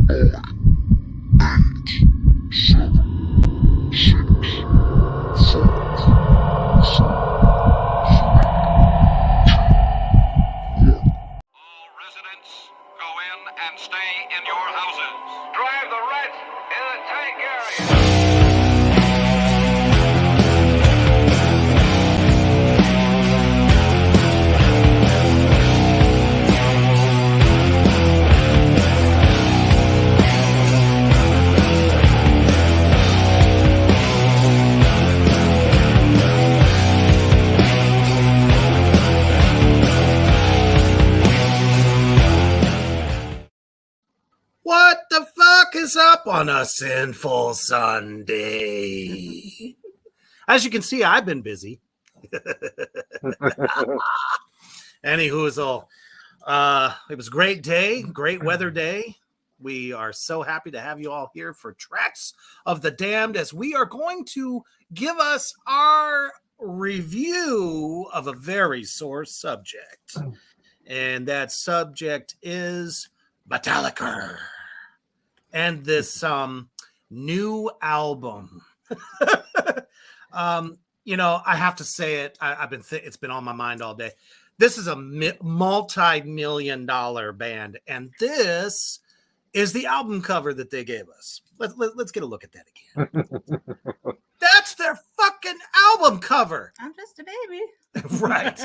Residents, go in and stay in your houses. Drive the rats in the tank area. What the fuck is up on a sinful Sunday? As you can see, I've been busy. Anywhoozle, it was a great day, great weather day. We are so happy to have you all here for Tracks of the Damned, as we are going to give us our review of a very sore subject. And that subject is Metallica and this new album. I have to say it. It's been on my mind all day. This is a multi-million-dollar band, and this is the album cover that they gave us. Let's get a look at that again. That's their fucking album cover. I'm just a baby. Right.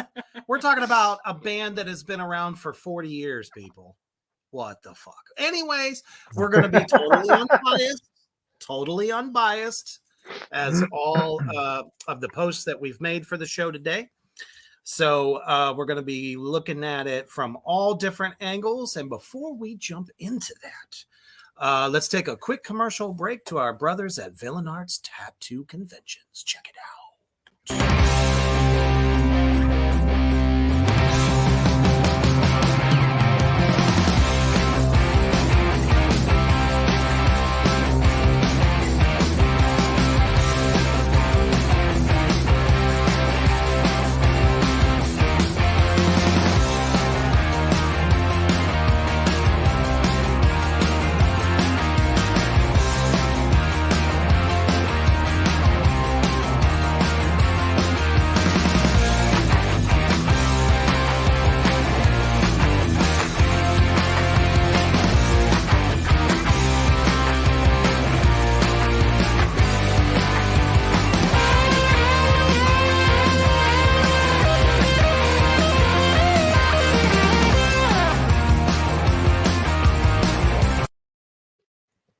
We're talking about a band that has been around for 40 years, people. What the fuck? Anyways, we're going to be totally unbiased, as all of the posts that we've made for the show today. So we're going to be looking at it from all different angles. And before we jump into that, let's take a quick commercial break to our brothers at Villain Arts Tattoo Conventions. Check it out.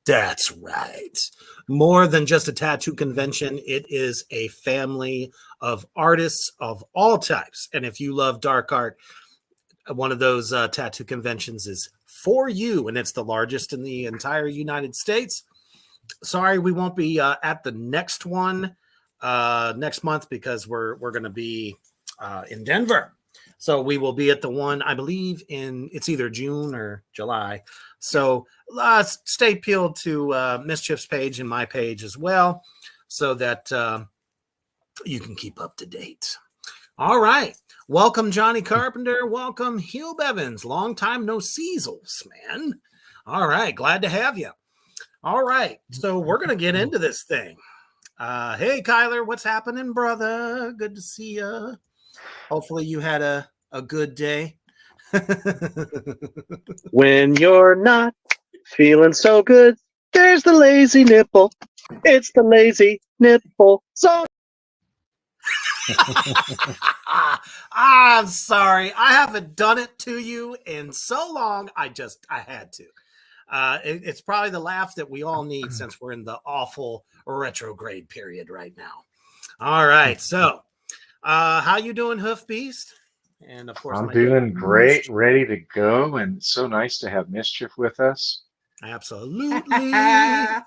That's right. More than just a tattoo convention, it is a family of artists of all types. And if you love dark art, one of those tattoo conventions is for you, and it's the largest in the entire United States. Sorry, we won't be at the next one next month because we're going to be in Denver. So we will be at the one, I believe, it's either June or July. So stay peeled to Mischief's page and my page as well, so that you can keep up to date. All right. Welcome, Johnny Carpenter. Welcome, Hugh Bevins. Long time no seasels, man. All right. Glad to have you. All right. So we're going to get into this thing. Hey, Kyler, what's happening, brother? Good to see you. Hopefully you had a good day. When you're not feeling so good, there's the lazy nipple. It's the lazy nipple song. I'm sorry. I haven't done it to you in so long. I had to. It's probably the laugh that we all need since we're in the awful retrograde period right now. All right. So how you doing, Hoof Beast? And of course, I'm doing great, ready to go, and it's so nice to have Mischief with us. Absolutely. I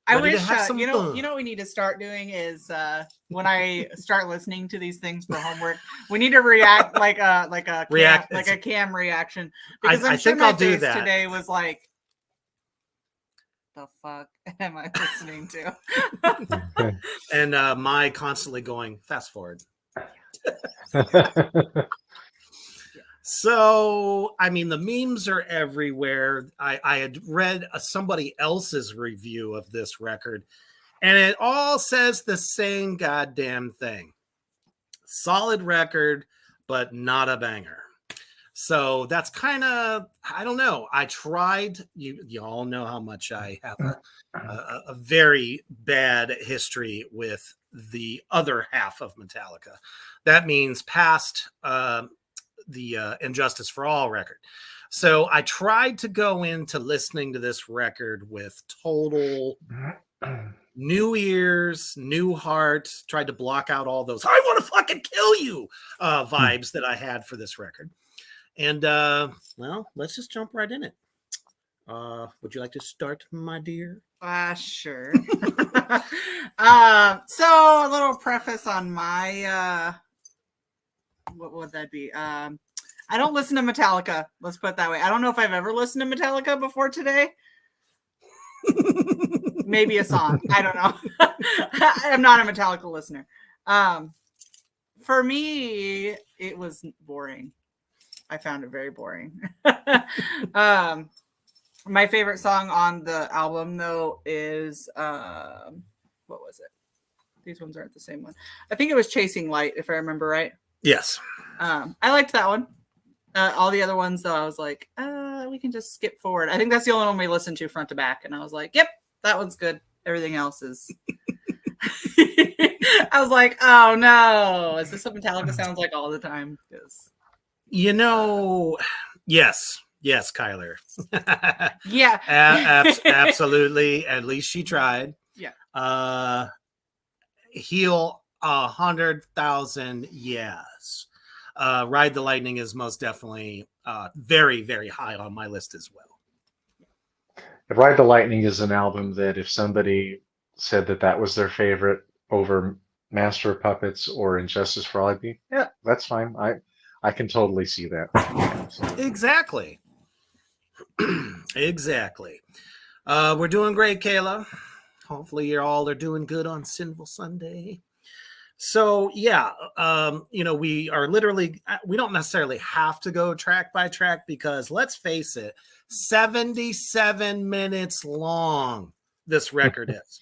Ready wish you know what we need to start doing is when I start listening to these things for homework, we need to react like a cam reaction, because I'm sure my face today was like, the fuck am I listening to? Okay. And my constantly going fast forward. So, I mean, the memes are everywhere. I had read somebody else's review of this record, and it all says the same goddamn thing. Solid record, but not a banger. So that's kind of, I don't know. I tried. You all know how much I have a very bad history with the other half of Metallica. That means past the Injustice for All record. So I tried to go into listening to this record with total new ears, new heart, tried to block out all those I want to fucking kill you vibes that I had for this record. And well, let's just jump right in it. Would you like to start, my dear? Sure. So a little preface on my what would that be? I don't listen to Metallica. Let's put it that way. I don't know if I've ever listened to Metallica before today. Maybe a song. I don't know. I'm not a Metallica listener. For me, it was boring. I found it very boring. My favorite song on the album, though, is what was it? These ones aren't the same one. I think it was Chasing Light, if I remember right. Yes. I liked that one. All the other ones, though, I was like, we can just skip forward. I think that's the only one we listened to front to back. And I was like, yep, that one's good. Everything else is... I was like, oh, no. Is this what Metallica sounds like all the time? Because... Yes. Yes, Kyler. Yeah. Absolutely. At least she tried. Yeah. Heal 100,000. Yes. Ride the Lightning is most definitely very, very high on my list as well. Ride the Lightning is an album that if somebody said that was their favorite over Master of Puppets or Injustice for All, I'd be, yeah, that's fine. I can totally see that. Exactly. Exactly. We're doing great, Kayla. Hopefully you all are doing good on Sinful Sunday. So yeah, we are literally, we don't necessarily have to go track by track because let's face it, 77 minutes long this record is.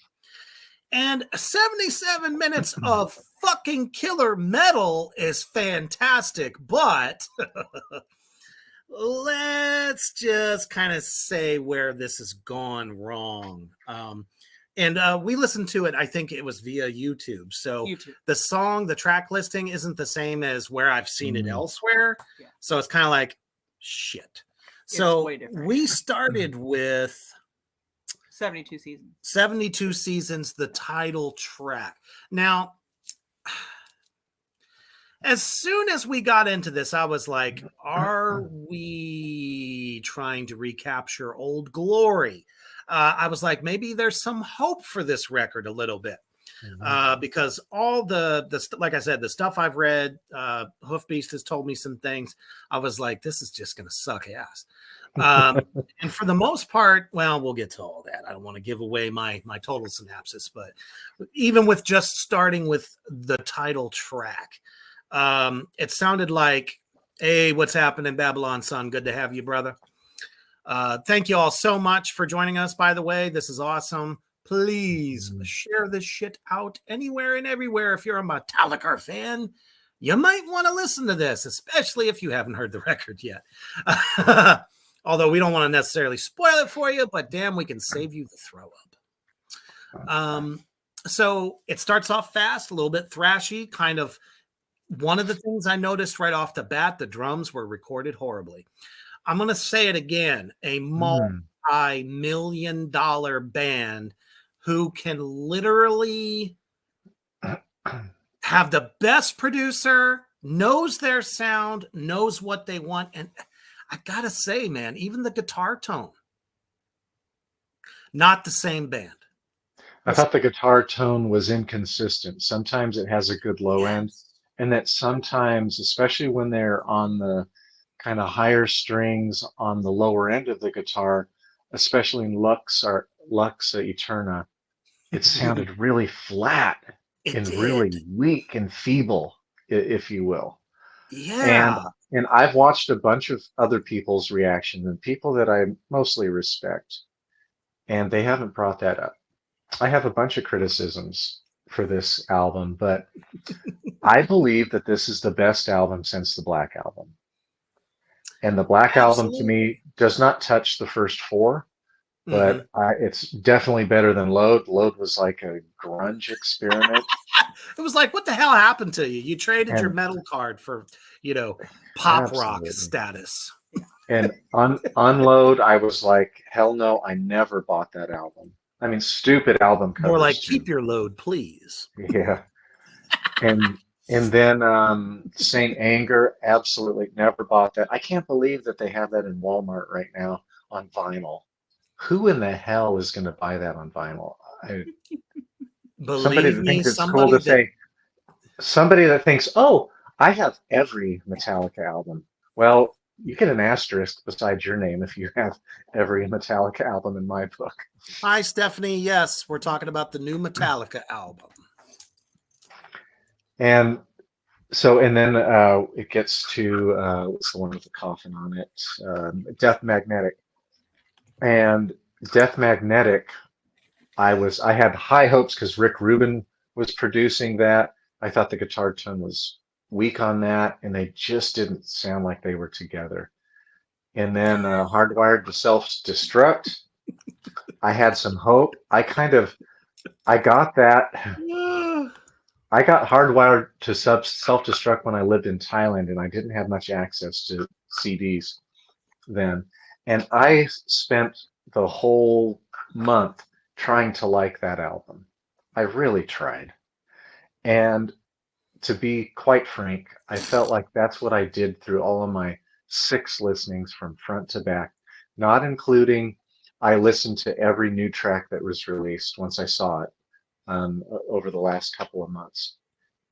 And 77 minutes of fucking killer metal is fantastic, but let's just kind of say where this has gone wrong. And we listened to it, I think it was via YouTube. So the track listing isn't the same as where I've seen it elsewhere. Yeah. So it's kind of like, shit. So we started with 72 seasons. 72 seasons, the title track. Now, as soon as we got into this, I was like, are we trying to recapture old glory? I was like, maybe there's some hope for this record a little bit. Because all the like I said, the stuff I've read, Hoofbeast has told me some things. I was like, this is just going to suck ass. And for the most part, well, we'll get to all that. I don't want to give away my total synopsis, but even with just starting with the title track, it sounded like, hey, what's happening, Babylon Sun? Good to have you, brother. Thank you all so much for joining us, by the way. This is awesome. Please share this shit out anywhere and everywhere. If you're a Metallica fan, you might want to listen to this, especially if you haven't heard the record yet. Although we don't want to necessarily spoil it for you, but damn, we can save you the throw up. So it starts off fast, a little bit thrashy, kind of. One of the things I noticed right off the bat, the drums were recorded horribly. I'm going to say it again, a multi-million-dollar band who can literally have the best producer, knows their sound, knows what they want. And I got to say, man, even the guitar tone, not the same band. I thought the guitar tone was inconsistent. Sometimes it has a good low end, and that sometimes, especially when they're on the kind of higher strings on the lower end of the guitar, especially in Lux Eterna, it sounded really flat and really weak and feeble, if you will. Yeah. And I've watched a bunch of other people's reaction and people that I mostly respect, and they haven't brought that up. I have a bunch of criticisms for this album, but I believe that this is the best album since the Black Album. And the Black Album to Absolutely. me does not touch the first four, Hmm. but it's definitely better than Load. Load was like a grunge experiment. It was like, what the hell happened to you? You traded your And metal card for, pop rock absolutely. status. And Unload, I was like, hell no, I never bought that album. I mean, stupid album More covers like, too. keep your load, please. Yeah. And then Saint Anger, absolutely never bought that. I can't believe that they have that in Walmart right now on vinyl. Who in the hell is going to buy that on vinyl? Somebody Believe that me, thinks it's cool to say, somebody that thinks, oh, I have every Metallica album. Well, you get an asterisk beside your name if you have every Metallica album in my book. Hi, Stephanie. Yes, we're talking about the new Metallica album. And so, and then it gets to what's the one with the coffin on it? Death Magnetic. And Death Magnetic, I had high hopes because Rick Rubin was producing that. I thought the guitar tone was weak on that, and they just didn't sound like they were together. And then Hardwired to Self-Destruct, I had some hope. I got that. I got Hardwired to Self-Destruct when I lived in Thailand, and I didn't have much access to CDs then. And I spent the whole month trying to like that album. I really tried. And to be quite frank, I felt like that's what I did through all of my 6 listenings from front to back, not including I listened to every new track that was released once I saw it over the last couple of months.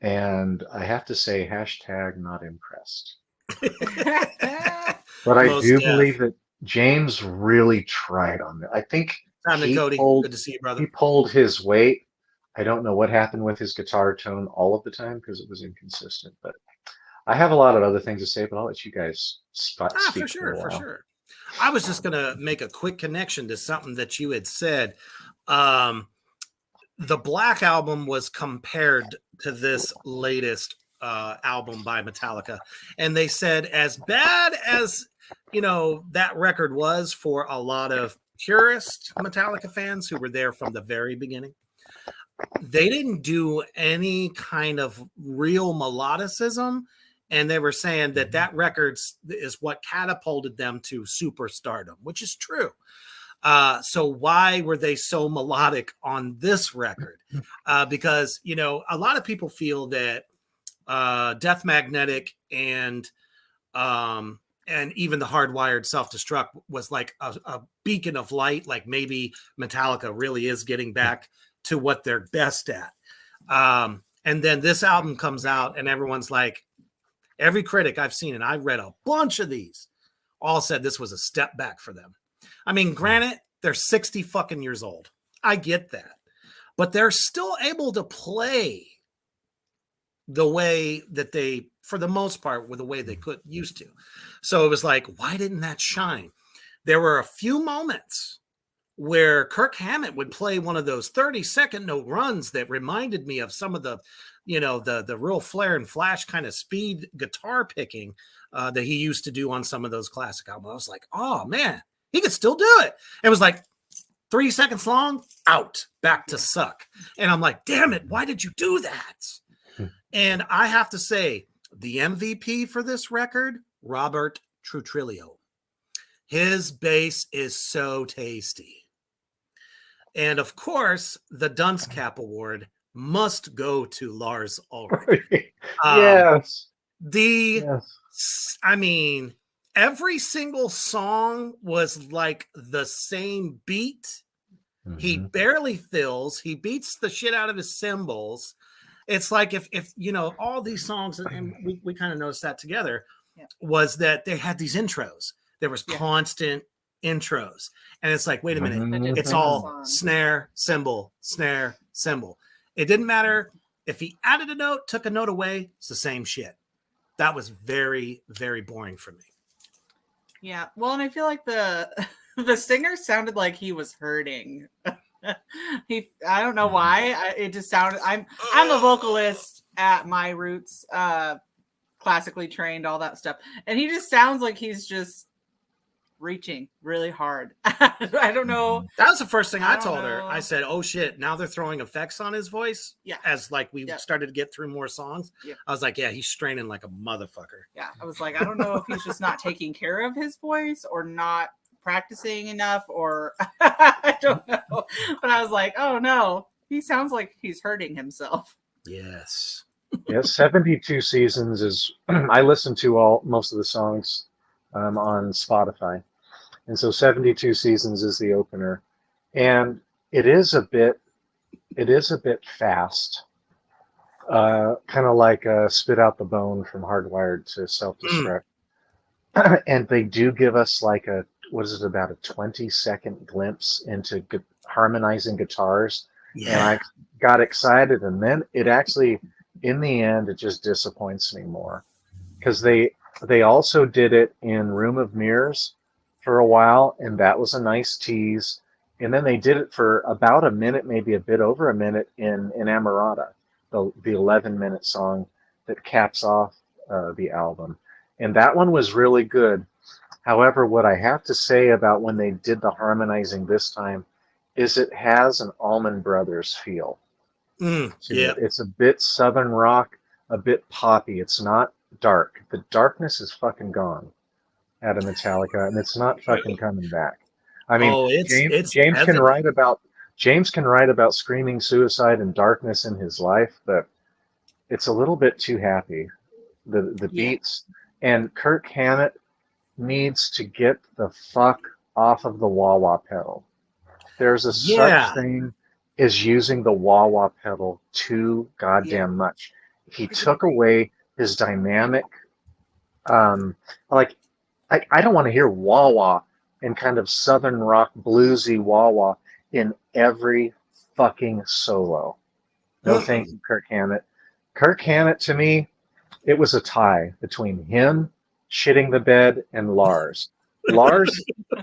And I have to say, hashtag not impressed. But I do believe that James really tried on it. I think Cody. Good to see you, brother. He pulled his weight. I don't know what happened with his guitar tone all of the time because it was inconsistent. But I have a lot of other things to say, but I'll let you guys speak for sure. I was just going to make a quick connection to something that you had said. The Black Album was compared to this latest album by Metallica, and they said as bad as that record was for a lot of purist Metallica fans who were there from the very beginning, they didn't do any kind of real melodicism, and they were saying that record is what catapulted them to superstardom, which is true. So why were they so melodic on this record? Because a lot of people feel that Death Magnetic and even the Hardwired Self-Destruct was like a beacon of light. Like maybe Metallica really is getting back to what they're best at. And then this album comes out and everyone's like, every critic I've seen, and I've read a bunch of these, all said this was a step back for them. I mean, granted, they're 60 fucking years old. I get that. But they're still able to play the way that they, for the most part, were the way they used to. So it was like, why didn't that shine? There were a few moments where Kirk Hammett would play one of those 30-second note runs that reminded me of some of the, the real flare and flash kind of speed guitar picking that he used to do on some of those classic albums. I was like, oh man, he could still do it. It was like 3 seconds long, out, back to suck. And I'm like, damn it, why did you do that? And I have to say, the MVP for this record, Robert Trujillo. His bass is so tasty. And of course, the Dunce Cap Award must go to Lars Ulrich. Yes. I mean, every single song was like the same beat. Mm-hmm. He barely fills. He beats the shit out of his cymbals. It's like if all these songs, and we kind of noticed that together, was that they had these intros. There was constant intros. And it's like, wait a minute, it's all snare, cymbal, snare, cymbal. It didn't matter if he added a note, took a note away, it's the same shit. that was very, very boring for me. Yeah. Well, and I feel like the singer sounded like he was hurting. I don't know why. It just sounded. I'm a vocalist at my roots, classically trained, all that stuff, and he just sounds like he's just reaching really hard. I don't know. That was the first thing I told her. I said, "Oh shit! Now they're throwing effects on his voice." Yeah. As like we started to get through more songs, I was like, "Yeah, he's straining like a motherfucker." Yeah, I was like, I don't know if he's just not taking care of his voice or not practicing enough, or I don't know. But I was like, oh no, he sounds like he's hurting himself. Yes. Yes, 72 Seasons is. I listen to most of the songs on Spotify. And so 72 Seasons is the opener. And it is a bit fast. Kind of like Spit Out the Bone from Hardwired to Self-Destruct. And they do give us like about a 20-second glimpse into harmonizing guitars. Yeah. And I got excited, and then it actually, in the end, it just disappoints me more. Because they also did it in Room of Mirrors for a while, and that was a nice tease. And then they did it for about a minute, maybe a bit over a minute in Amorata, the 11-minute song that caps off the album. And that one was really good. However, what I have to say about when they did the harmonizing this time is it has an Allman Brothers feel. Yeah. It's a bit Southern rock, a bit poppy. It's not dark. The darkness is fucking gone out of Metallica, and it's not fucking coming back. I mean, James can write about screaming suicide and darkness in his life, but it's a little bit too happy. The beats, and Kirk Hammett needs to get the fuck off of the wah-wah pedal. There's a such thing as using the wah-wah pedal too goddamn much. He took away his dynamic, like, I don't want to hear wah-wah and kind of Southern rock bluesy wah-wah in every fucking solo. No thank you, Kirk Hammett. Kirk Hammett, to me, it was a tie between him, shitting the bed, and Lars. Lars,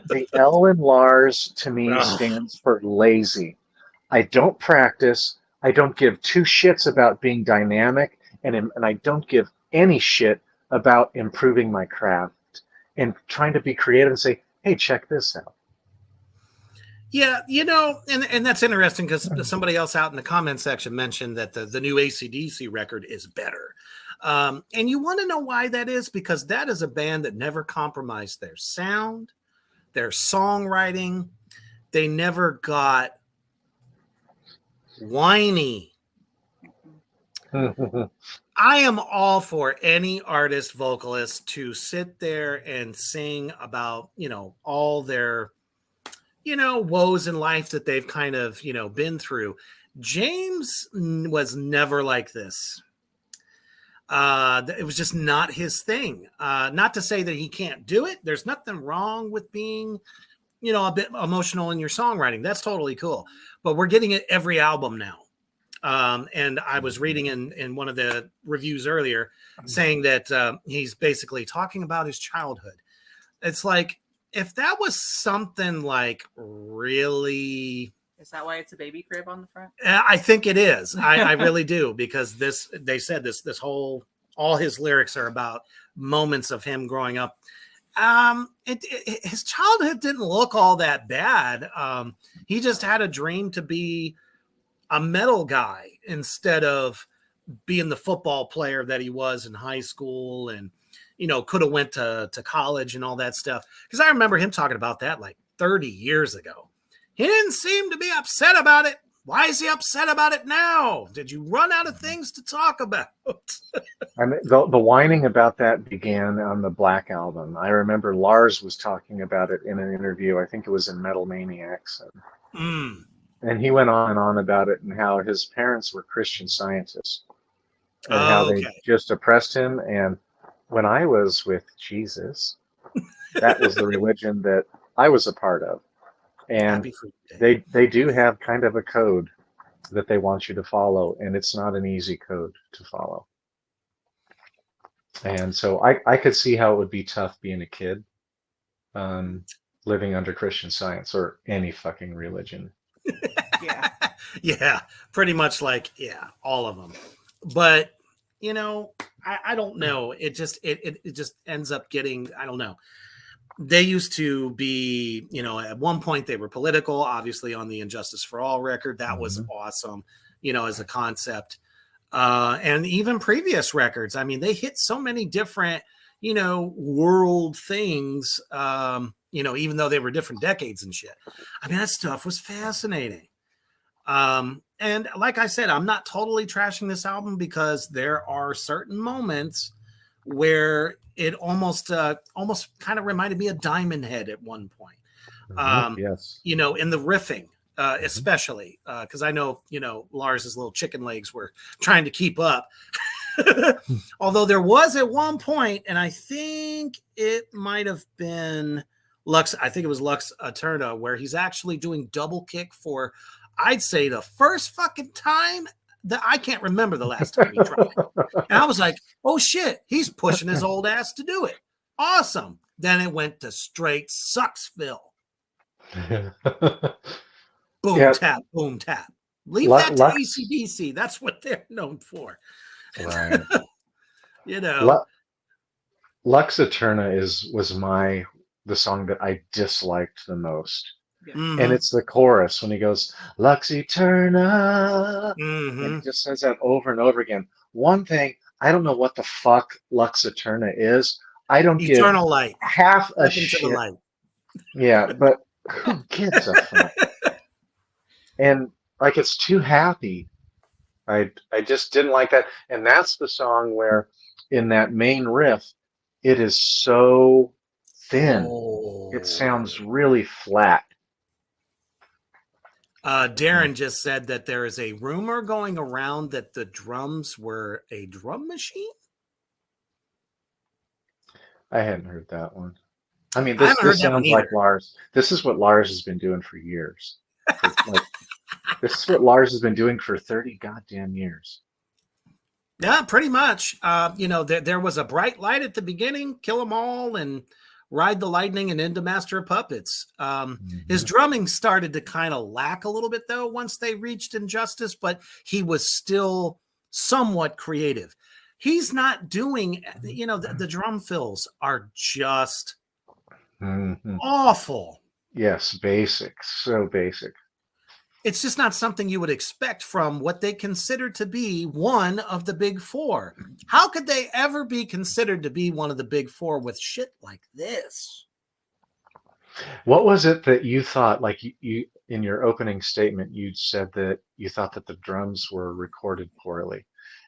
the L in Lars, to me, stands for lazy. I don't practice. I don't give two shits about being dynamic, and I don't give any shit about improving my craft and trying to be creative and say, hey, check this out. Yeah, and that's interesting because somebody else out in the comment section mentioned that the new AC/DC record is better. And you want to know why that is? Because that is a band that never compromised their sound, their songwriting. They never got whiny. I am all for any artist, vocalist to sit there and sing about, all their, woes in life that they've kind of, been through. James was never like this. It was just not his thing. Not to say that he can't do it. There's nothing wrong with being, a bit emotional in your songwriting. That's totally cool. But we're getting it every album now. And I was reading in one of the reviews earlier saying that he's basically talking about his childhood. It's like, if that was something like really... Is that why it's a baby crib on the front? I think it is. I really do, because they said this whole, all his lyrics are about moments of him growing up. His childhood didn't look all that bad. He just had a dream to be a metal guy instead of being the football player that he was in high school, and could have went to college and all that stuff. Because I remember him talking about that like 30 years ago. He didn't seem to be upset about it. Why is he upset about it now? Did you run out of things to talk about? I mean, the whining about that began on the Black Album. I remember Lars was talking about it in an interview. I think it was in Metal Maniacs. And he went on and on about it, and how his parents were Christian Scientists, and how they just oppressed him. And when I was with Jesus, that was the religion that I was a part of. And they do have kind of a code that they want you to follow, and it's not an easy code to follow. And so I could see how it would be tough being a kid, um, living under Christian Science or any fucking religion. Yeah. Yeah, pretty much like, yeah, all of them. But I don't know. It just ends up getting, I don't know. They used to be, at one point they were political, obviously on the Injustice for All record. That was Mhm. awesome, as a concept. And even previous records. I mean, they hit so many different, world things, even though they were different decades and shit. I mean, that stuff was fascinating. And like I said, I'm not totally trashing this album because there are certain moments where it almost kind of reminded me of Diamond Head at one point. Um, Yes. in the riffing, Mhm. especially because I know, Lars's little chicken legs were trying to keep up. Although there was at one point, and I think it might have been Lux, I think it was Lux Eterna, where he's actually doing double kick for, I'd say, the first fucking time that I can't remember the last time he tried. And I was like, oh shit, he's pushing his old ass to do it. Awesome. Then it went to straight Sucksville. Boom, Yeah, tap, boom, tap. Leave that to Lux, ACDC. That's what they're known for. right. you know, Lu- Lux Eterna was the song that I disliked the most. Yeah. And mm-hmm, it's the chorus when he goes, Lux Eterna. And mm-hmm. he just says that over and over again. One thing, I don't know what the fuck Lux Eterna is. I don't give Eternal light. half a Step into the shit. light. Yeah, but who gives a fuck? And like it's too happy. I just didn't like that. And that's the song where in that main riff, it is so thin. It Oh. sounds really flat. Darren just said that there is a rumor going around that the drums were a drum machine. I hadn't heard that one. I mean, I this haven't heard this that one sounds like either. Lars. This is what Lars has been doing for years. For like this is what Lars has been doing for 30 goddamn years. Yeah, pretty much. There was a bright light at the beginning, kill them all, and ride the lightning, and into Master of Puppets. His Mhm. drumming started to kind of lack a little bit though once they reached Injustice, but he was still somewhat creative. He's not doing, the drum fills are just Mhm. awful. Yes, basic, so basic. It's just not something you would expect from what they consider to be one of the big four. How could they ever be considered to be one of the big four with shit like this? What was it that you thought, like you in your opening statement, you said that you thought that the drums were recorded poorly.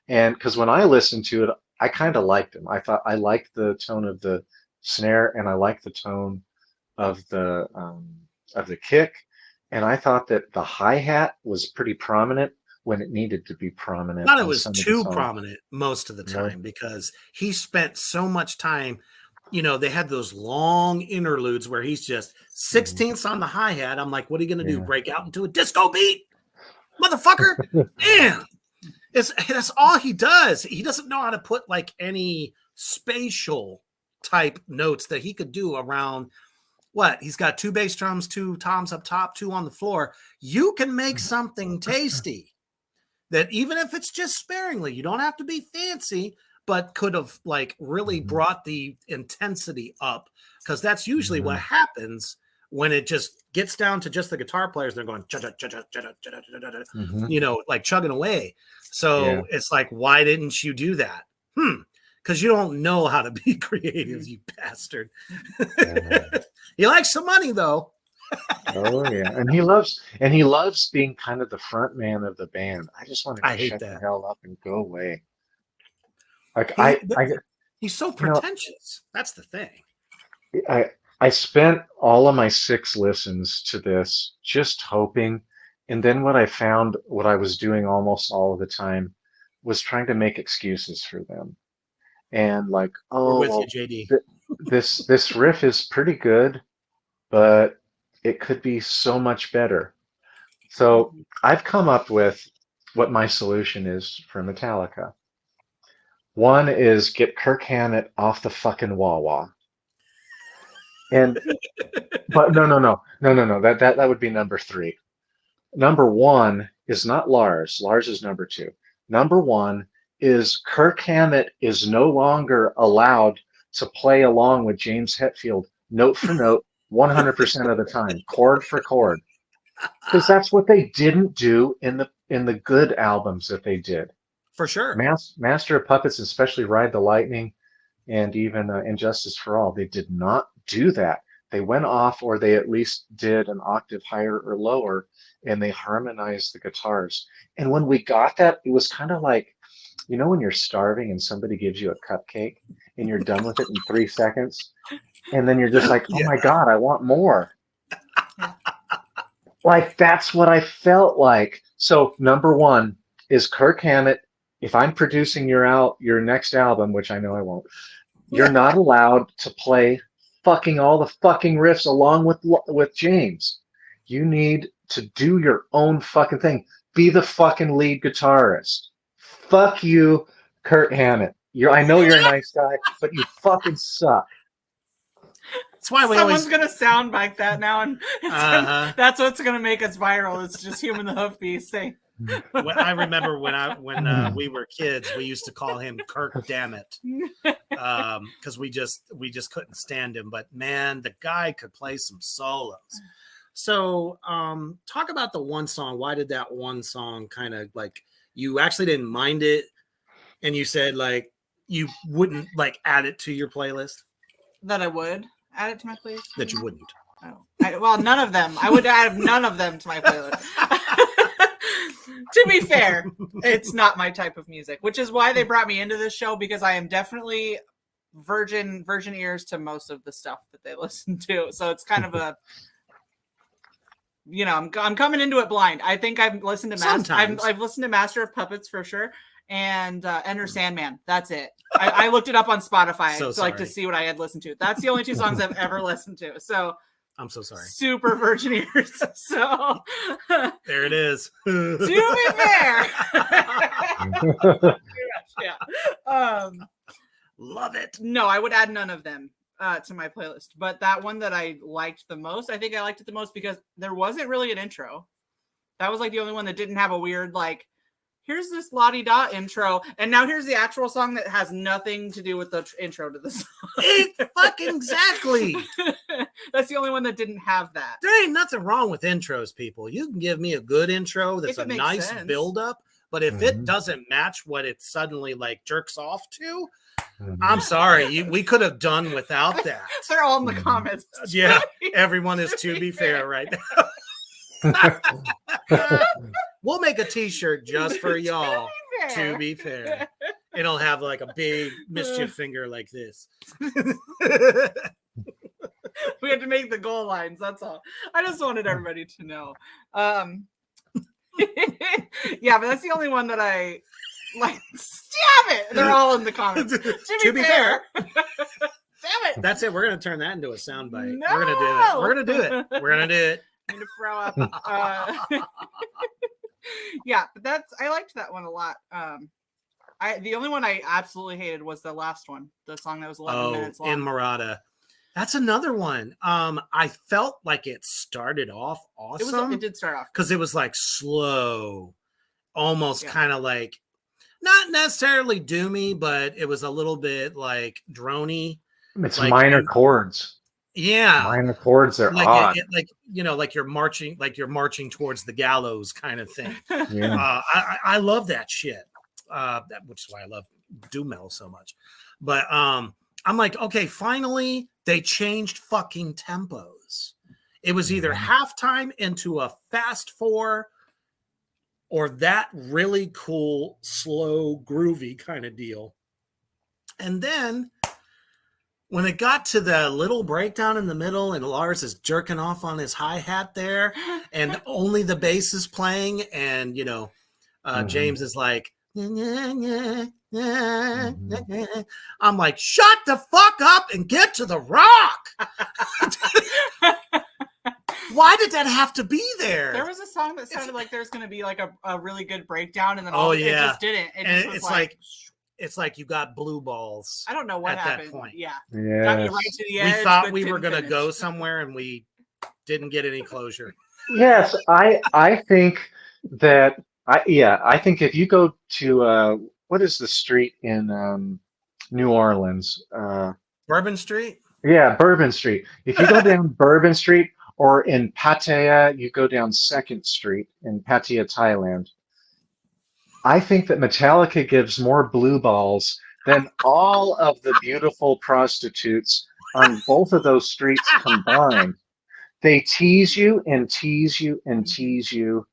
And because when I listened to it, I kind of liked them. I thought I liked the tone of the snare and I liked the tone of the kick. And I thought that the hi-hat was pretty prominent when it needed to be prominent Thought it on was some of the too songs. prominent most of the Really? time because he spent so much time. They had those long interludes where he's just Mhm. sixteenths on the hi hat. I'm like, what are you going to do? Yeah. Break out into a disco beat, motherfucker? Damn, that's all he does. He doesn't know how to put like any spatial type notes that he could do around what he's got: two bass drums, two toms up top, two on the floor. You can make something tasty that even if it's just sparingly, you don't have to be fancy, but could have like really Mhm. brought the intensity up, because that's usually what Mhm. happens when it just gets down to just the guitar players. They're going Mhm. like chugging away. Yeah. So it's like, why didn't you do that? Because you don't know how to be creative, you bastard. Yeah. He likes some money though. Oh yeah, and he loves being kind of the front man of the band. I just want him I to hate shut the that. hell up and go away. Like he he's so you know, pretentious. That's the thing. I I spent all of my six listens to this just hoping, and then what I found, what I was doing almost all of the time, was trying to make excuses for them. And like, We're oh with you, well, JD. th this riff is pretty good, but it could be so much better. So I've come up with what my solution is for Metallica. One is get Kirk Hammett off the fucking Wawa. And but no. That would be number three. Number one is not Lars. Lars is number two. Number one is Kirk Hammett is no longer allowed to play along with James Hetfield note for note 100% of the time, chord for chord. Because that's what they didn't do in the good albums that they did. For sure. Master of Puppets, especially Ride the Lightning and even Injustice for All, they did not do that. They went off, or they at least did an octave higher or lower, and they harmonized the guitars. And when we got that, it was kind of like, you know, when you're starving and somebody gives you a cupcake and you're done with it in 3 seconds, and then you're just like, oh my God, I want more. Like, that's what I felt like. So number one is Kirk Hammett. If I'm producing your next album, which I know I won't, you're not allowed to play fucking all the fucking riffs along with James. You need to do your own fucking thing. Be the fucking lead guitarist. Fuck you, Kurt Hammett. I know you're a nice guy, but you fucking suck. That's why someone's gonna sound like that now, and that's what's gonna make us viral. It's just Human the Hoof Beast saying. I remember when we were kids, we used to call him Kirk Dammit, because we just couldn't stand him. But man, the guy could play some solos. So talk about the one song. Why did that one song kind of like, you actually didn't mind it, and you said like you wouldn't like add it to your playlist? That I would add it to my playlist? That you wouldn't? Oh. Well, none of them. I would add none of them to my playlist. To be fair, it's not my type of music, which is why they brought me into this show, because I am definitely virgin ears to most of the stuff that they listen to. So it's kind of a, you know, I'm coming into it blind. I think I've listened to I've listened to Master of Puppets for sure, and Enter Sandman. That's it. I looked it up on Spotify to see what I had listened to. That's the only two songs I've ever listened to. So I'm so sorry. Super virgin ears. So there it is. To be fair. Yeah. Love it. No, I would add none of them to my playlist. But that one that I liked the most, I think I liked it the most because there wasn't really an intro. That was like the only one that didn't have a weird, like, here's this la-di-da intro, and now here's the actual song that has nothing to do with the intro to the song. Fucking exactly. That's the only one that didn't have that. There ain't nothing wrong with intros, people. You can give me a good intro that's a nice build-up, but if it doesn't match what it suddenly like jerks off to, I'm sorry. We could have done without that. They're all in the comments. Yeah, everyone is to be fair right now. We'll make a t-shirt just for y'all. To be fair. It'll have like a big mischief finger like this. We had to make the goal lines, that's all. I just wanted everybody to know. Yeah, but that's the only one that I like. Damn it! They're all in the comments. To be fair. Damn it! That's it. We're gonna turn that into a soundbite. No! We're gonna do it. We're gonna do it. I'm gonna throw up. Yeah, but I liked that one a lot. The only one I absolutely hated was the last one, the song that was 11 minutes long. In Murata. That's another one. I felt like it started off awesome. It did start off because it was like slow, almost kind of like not necessarily doomy, but it was a little bit like droney. It's like, minor chords. Yeah, minor chords are odd. Like you're marching towards the gallows kind of thing. Yeah. I love that shit. Which is why I love doom metal so much. But I'm like, okay, finally they changed fucking tempos. It was either halftime into a fast 4 or that really cool, slow, groovy kind of deal. And then when it got to the little breakdown in the middle and Lars is jerking off on his hi-hat there and only the bass is playing and, you know, James is like, I'm like, shut the fuck up and get to the rock. Why did that have to be there? There was a song that sounded like there's going to be like a really good breakdown, and then it just didn't. It's like it's like you got blue balls. I don't know what at that happened. point. Yeah. Got Yeah. you right to the We edge. thought but we were didn't going to finish. go somewhere, and we didn't get any closure. Yes, I think that I think if you go to what is the street in New Orleans? Bourbon Street. Yeah, Bourbon Street. If you go down Bourbon Street, or in Pattaya, you go down Second Street in Pattaya, Thailand. I think that Metallica gives more blue balls than all of the beautiful prostitutes on both of those streets combined. They tease you and tease you and tease you,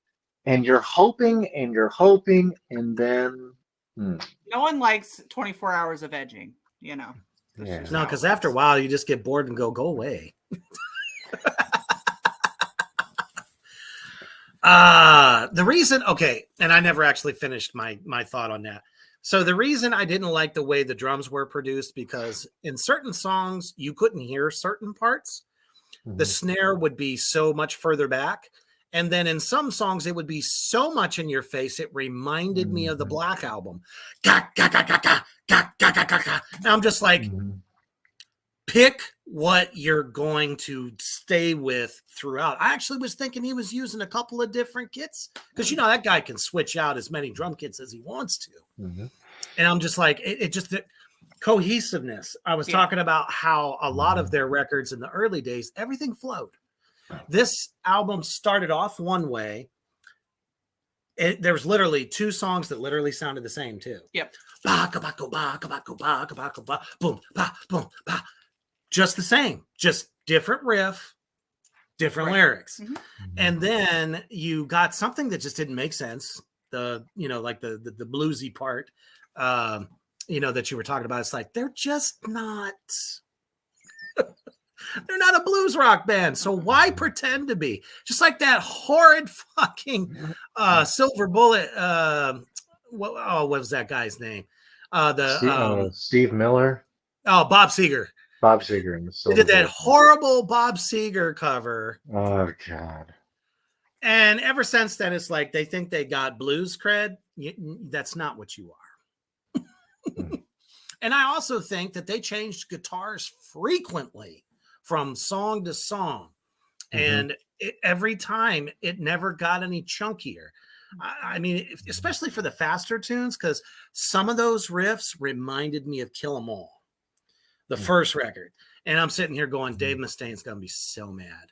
and you're hoping and you're hoping, and then No one likes 24 hours of edging, you know. That's Yeah. just No, how it because after a works. while, you just get bored and go away. The reason, okay, and I never actually finished my thought on that. So the reason I didn't like the way the drums were produced, because in certain songs you couldn't hear certain parts. The snare would be so much further back, and then in some songs it would be so much in your face it reminded me of the Black Album. Ga, ga, ga, ga, ga, ga, ga, ga, ga, ga. And I'm just like, pick what you're going to stay with throughout. I actually was thinking he was using a couple of different kits, because you know that guy can switch out as many drum kits as he wants to. And I'm just like, it just cohesiveness. I was talking about how a lot of their records in the early days, everything flowed. This album started off one way. There was literally 2 songs that literally sounded the same too. Yep. Ba, ka, ba, ka, ba, ka, ba, ka, ba, ka, ba, ka, ba, boom, ba, boom, ba. Just the same, just different riff, different lyrics. And then you got something that just didn't make sense. Like the bluesy part, that you were talking about. It's like, they're just not, they're not a blues rock band. So why pretend to be? Just like that horrid fucking Silver Bullet. What was that guy's name? Steve Miller. Oh, Bob Seger. Bob Seger and the They Silver did that Bullet. horrible Bob Seger cover. Oh God. And ever since then, it's like they think they got blues cred. That's not what you are. And I also think that they changed guitars frequently from song to song. And every time it never got any chunkier. I mean, especially for the faster tunes, because some of those riffs reminded me of Kill 'Em All, the first record. And I'm sitting here going, Dave Mustaine's going to be so mad.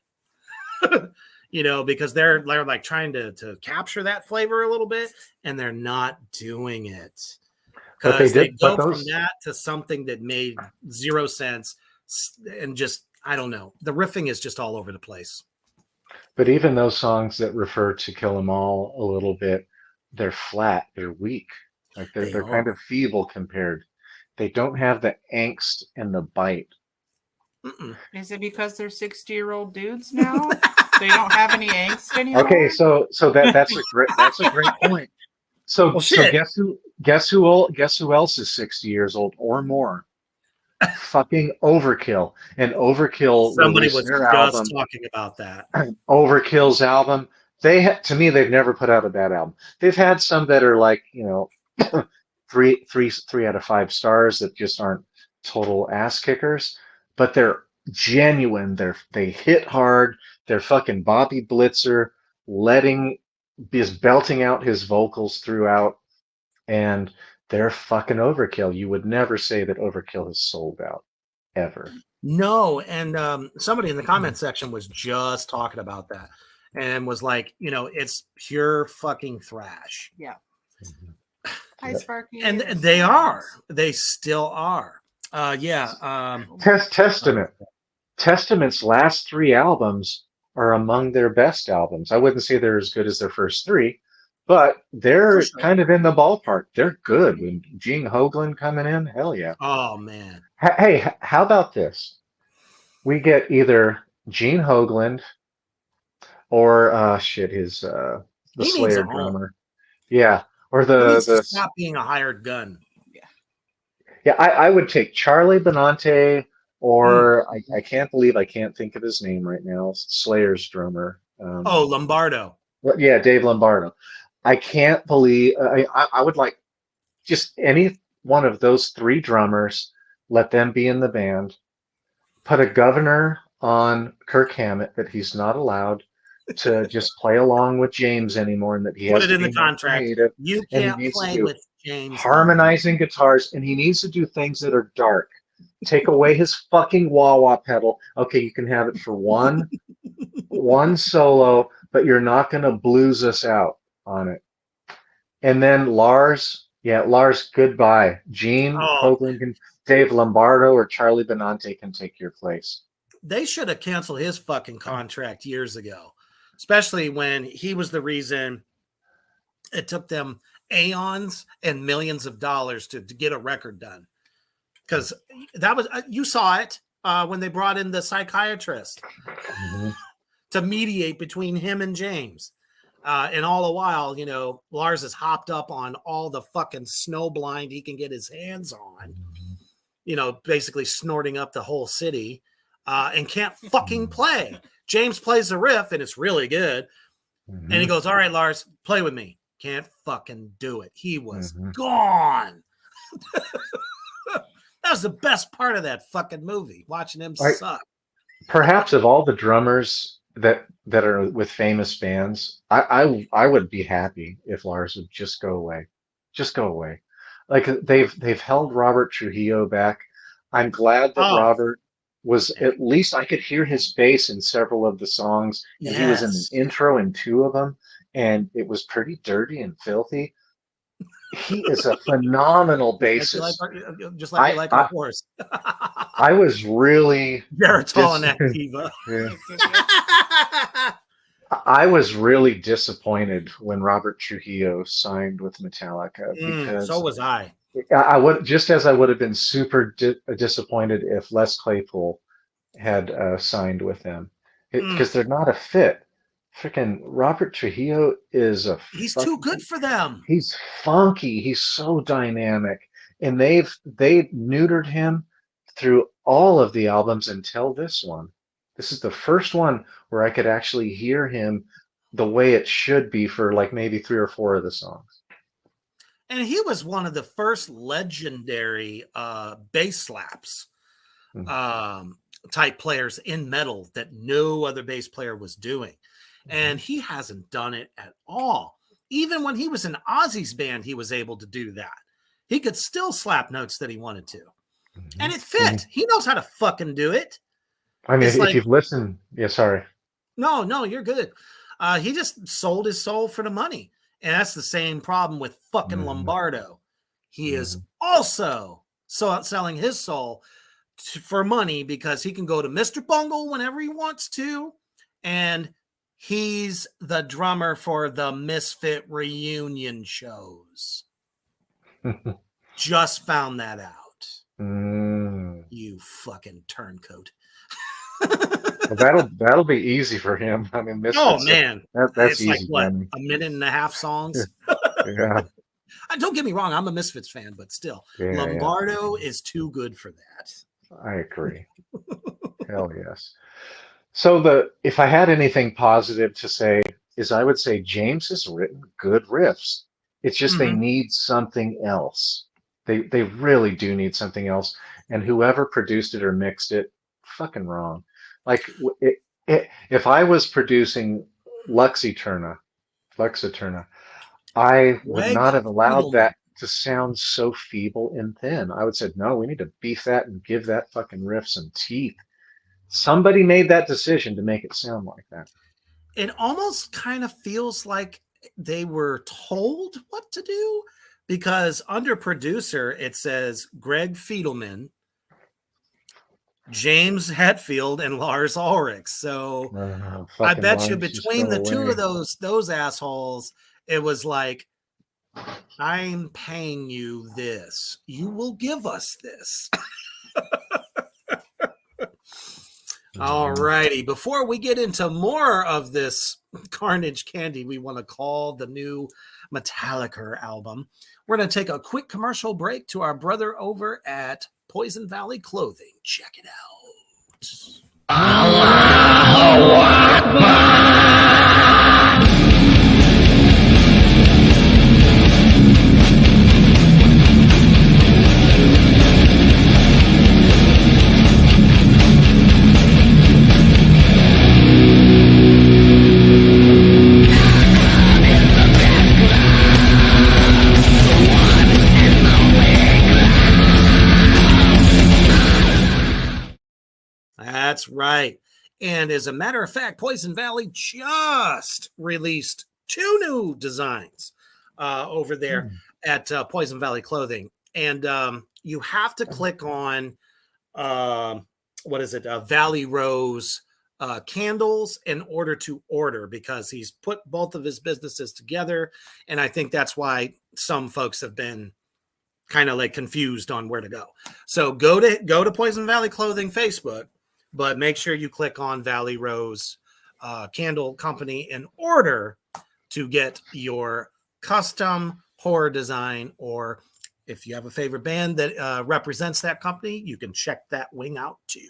Because they're like trying to capture that flavor a little bit, and they're not doing it. Because they go from that to something that made zero sense, and just, I don't know. The riffing is just all over the place. But even those songs that refer to Kill 'Em All a little bit, they're flat, they're weak. Like they're kind of feeble compared. They don't have the angst and the bite. Is it because they're 60-year-old dudes now? They don't have any angst anymore? Okay, so that's a great point. So guess who else is 60 years old or more? Fucking Overkill. And Overkill Somebody released was their just album. talking about that. Overkill's album. To me, they've never put out a bad album. They've had some that are like, 3 out of 5 stars that just aren't total ass kickers, but they're genuine. They hit hard. They're fucking Bobby Blitzer belting out his vocals throughout, and they're fucking Overkill. You would never say that Overkill has sold out ever. No, and somebody in the comment section was just talking about that, and was like, it's pure fucking thrash. Yeah. Hi, Sparky. And they still are. Testament. Testament's last 3 albums are among their best albums. I wouldn't say they're as good as their first 3, but they're kind of in the ballpark. They're good. When Gene Hoglan coming in, hell yeah. Oh man. Hey, how about this? We get either Gene Hoglan or the Slayer drummer. Yeah. Or the stop being a hired gun. Yeah, I would take Charlie Benante, or I can't believe I can't think of his name right now. Slayer's drummer. Lombardo. Yeah, Dave Lombardo. I can't believe I would like just one of those 3 drummers, let them be in the band, put a governor on Kirk Hammett that he's not allowed to just play along with James anymore, and that he Put has it to in be the more contract. creative, You and he can't needs to play do with James. harmonizing guitars, and he needs to do things that are dark. Take away his fucking wah-wah pedal. Okay, you can have it for one solo, but you're not going to blues us out on it. And then Lars, goodbye. Gene Oh, Hoglan can, Dave Lombardo or Charlie Benante can take your place. they should have canceled his fucking contract years ago, especially when he was the reason it took them aeons and millions of dollars to get a record done. Because that was, you saw it when they brought in the psychiatrist to mediate between him and James. And all the while, you know, Lars has hopped up on all the fucking snowblind he can get his hands on, you know, basically snorting up the whole city and can't fucking play. James plays the riff and it's really good. And he goes, all right, Lars, play with me. Can't fucking do it. He was gone. That was the best part of that fucking movie, watching him suck. Perhaps of all the drummers that are with famous bands, I would be happy if Lars would just go away. Just go away. Like they've held Robert Trujillo back. I'm glad that Robert was, at least I could hear his bass in several of the songs, and he was in the intro in 2 of them, and it was pretty dirty and filthy. He is a phenomenal bassist. Just like you like a horse. I was really Baritone Activa. I was really disappointed when Robert Trujillo signed with Metallica, because so was I. I would, just as I would have been super disappointed if Les Claypool had signed with them, because they're not a fit. Freaking Robert Trujillo is he's too good for them. He's funky. He's so dynamic, and they neutered him through all of the albums until this one. This is the first one where I could actually hear him the way it should be for like maybe 3 or 4 of the songs. And he was one of the first legendary bass slaps type players in metal that no other bass player was doing. And he hasn't done it at all. Even when he was in Ozzy's band, he was able to do that. He could still slap notes that he wanted to. And it fit. He knows how to fucking do it. I mean, if you've listened, sorry. No, you're good. He just sold his soul for the money. And that's the same problem with fucking Lombardo. He is also selling his soul for money because he can go to Mr. Bungle whenever he wants to. And he's the drummer for the Misfit reunion shows. Just found that out. You fucking turncoat. Well, that'll be easy for him. I mean, man, that's it's easy. like what, man. a minute and a half songs. Yeah. Don't get me wrong, I'm a Misfits fan, but still, Lombardo is too good for that. I agree. Hell yes. So if I had anything positive to say, is I would say James has written good riffs. It's just they need something else. They really do need something else. And whoever produced it or mixed it, fucking wrong. Like if I was producing Lux Eterna, I would not have allowed that to sound so feeble and thin. I would say, no, we need to beef that and give that fucking riff some teeth. Somebody made that decision to make it sound like that. It almost kind of feels like they were told what to do, because under producer, it says Greg Fiedelman, James Hetfield, and Lars Ulrich. So I bet you between the two of those assholes, it was like, I'm paying you this. You will give us this. All righty. Before we get into more of this carnage candy we want to call the new Metallica album, we're going to take a quick commercial break to our brother over at Poison Valley Clothing. Check it out. Allahu Akbar. right. And as a matter of fact, Poison Valley just released 2 new designs over there at Poison Valley Clothing. And you have to click on, what is it, Valley Rose candles in order to order, because he's put both of his businesses together. And I think that's why some folks have been kind of like confused on where to go. So go to Poison Valley Clothing Facebook, but make sure you click on Valley Rose Candle Company in order to get your custom horror design, or if you have a favorite band that represents that company, you can check that wing out too.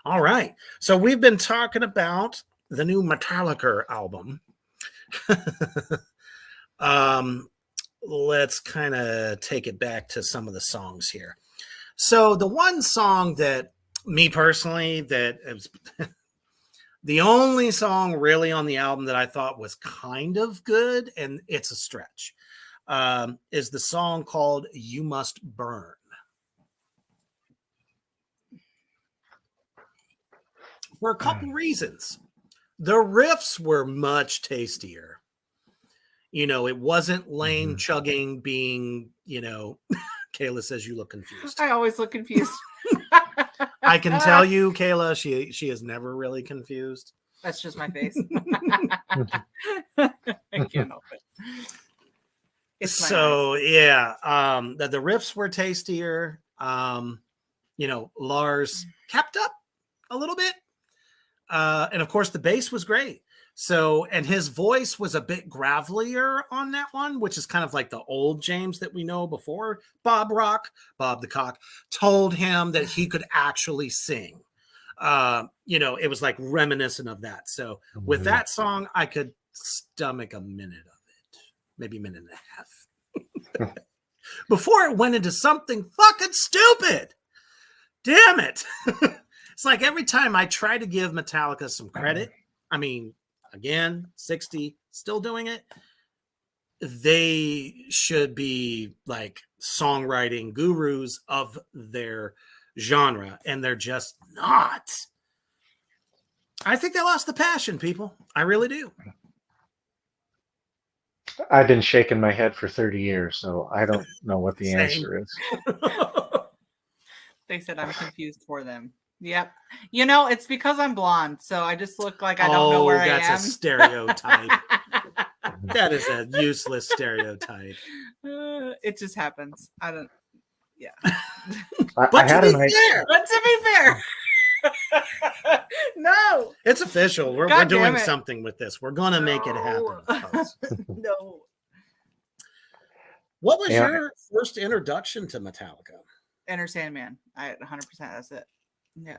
All right. So we've been talking about the new Metallica album. Let's kind of take it back to some of the songs here. So the one song that me personally, that is the only song really on the album that I thought was kind of good, and it's a stretch, is the song called You Must Burn. For a couple reasons. The riffs were much tastier. You know, it wasn't lame chugging being, you know, Kayla says you look confused. I always look confused. I can tell you, Kayla, she is never really confused. That's just my face. I can't help it. It's my So yeah, the riffs were tastier. You know, Lars kept up a little bit. And of course the bass was great. So, and his voice was a bit gravelier on that one, which is kind of like the old James that we know before Bob the Cock, told him that he could actually sing. You know, it was like reminiscent of that. So with that song, I could stomach a minute of it, maybe a minute and a half before it went into something fucking stupid. Damn it. It's like every time I try to give Metallica some credit, I mean, again, 60, still doing it. They should be like songwriting gurus of their genre, and they're just not. I think they lost the passion, people. I really do. I've been shaking my head for 30 years, so I don't know what the answer is. They said I'm confused for them. Yep. You know, it's because I'm blonde, so I just look like I don't know where I am. That's a stereotype. That is a useless stereotype. It just happens. I don't. Yeah. But to be fair, no, it's official. We're doing something with this. We're gonna make it happen. No. What was your first introduction to Metallica? Enter Sandman. 100%. That's it. Yeah.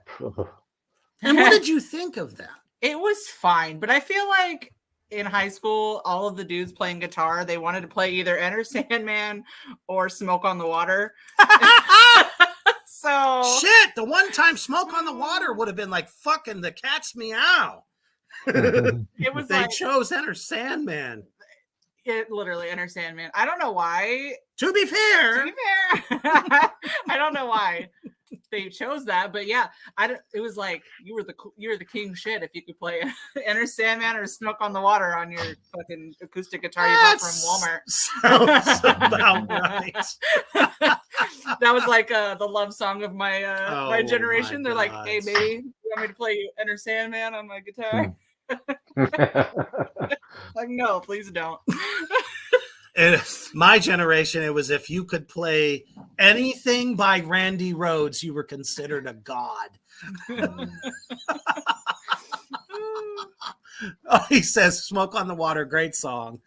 And what did you think of that? It was fine, but I feel like in high school, all of the dudes playing guitar, they wanted to play either Enter Sandman or Smoke on the Water. So shit, the one time Smoke on the Water would have been like fucking the cat's meow. It was they chose Enter Sandman. It literally Enter Sandman. I don't know why. To be fair, I don't know why they chose that, but yeah, it was like you were the king shit if you could play Enter Sandman or Smoke on the Water on your fucking acoustic guitar you bought from Walmart. Sounds about right. That was like the love song of my my generation. They're like, "Hey, baby, you want me to play Enter Sandman on my guitar?" Like, no, please don't. In my generation, it was if you could play anything by Randy Rhoads, you were considered a god. Oh, he says Smoke on the Water, great song.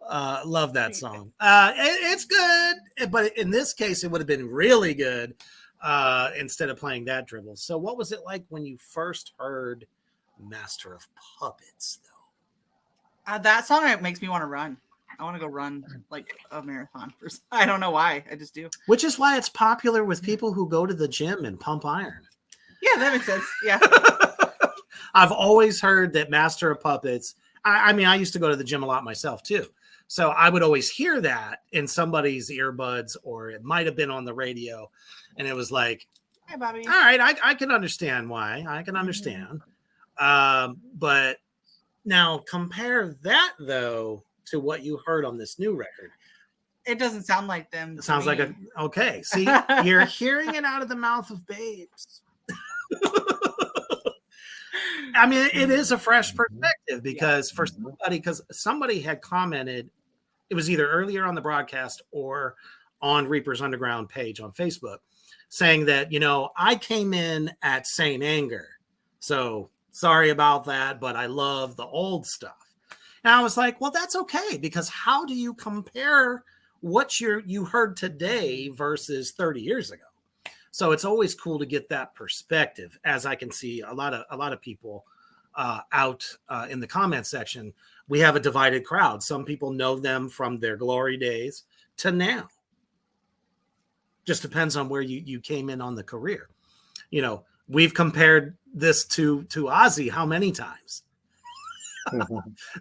Love that song. It's good, but in this case, it would have been really good instead of playing that dribble. So what was it like when you first heard Master of Puppets, though? That song makes me want to run. I want to go run like a marathon. I don't know why. I just do. Which is why it's popular with people who go to the gym and pump iron. Yeah, that makes sense. Yeah. I've always heard that Master of Puppets. I mean, I used to go to the gym a lot myself too. So I would always hear that in somebody's earbuds, or it might have been on the radio. And it was like, Hi, Bobby. All right, I can understand why. I can understand. But now compare that though to what you heard on this new record. It doesn't sound like them. It sounds like okay. See, you're hearing it out of the mouth of babes. I mean, it is a fresh perspective because because somebody had commented, it was either earlier on the broadcast or on Reaper's Underground page on Facebook, saying that, I came in at Saint Anger. So sorry about that, but I love the old stuff. And I was like, well, that's okay, because how do you compare what you heard today versus 30 years ago? So it's always cool to get that perspective, as I can see a lot of people out in the comment section. We have a divided crowd. Some people know them from their glory days to now. Just depends on where you came in on the career. We've compared this to Ozzy how many times?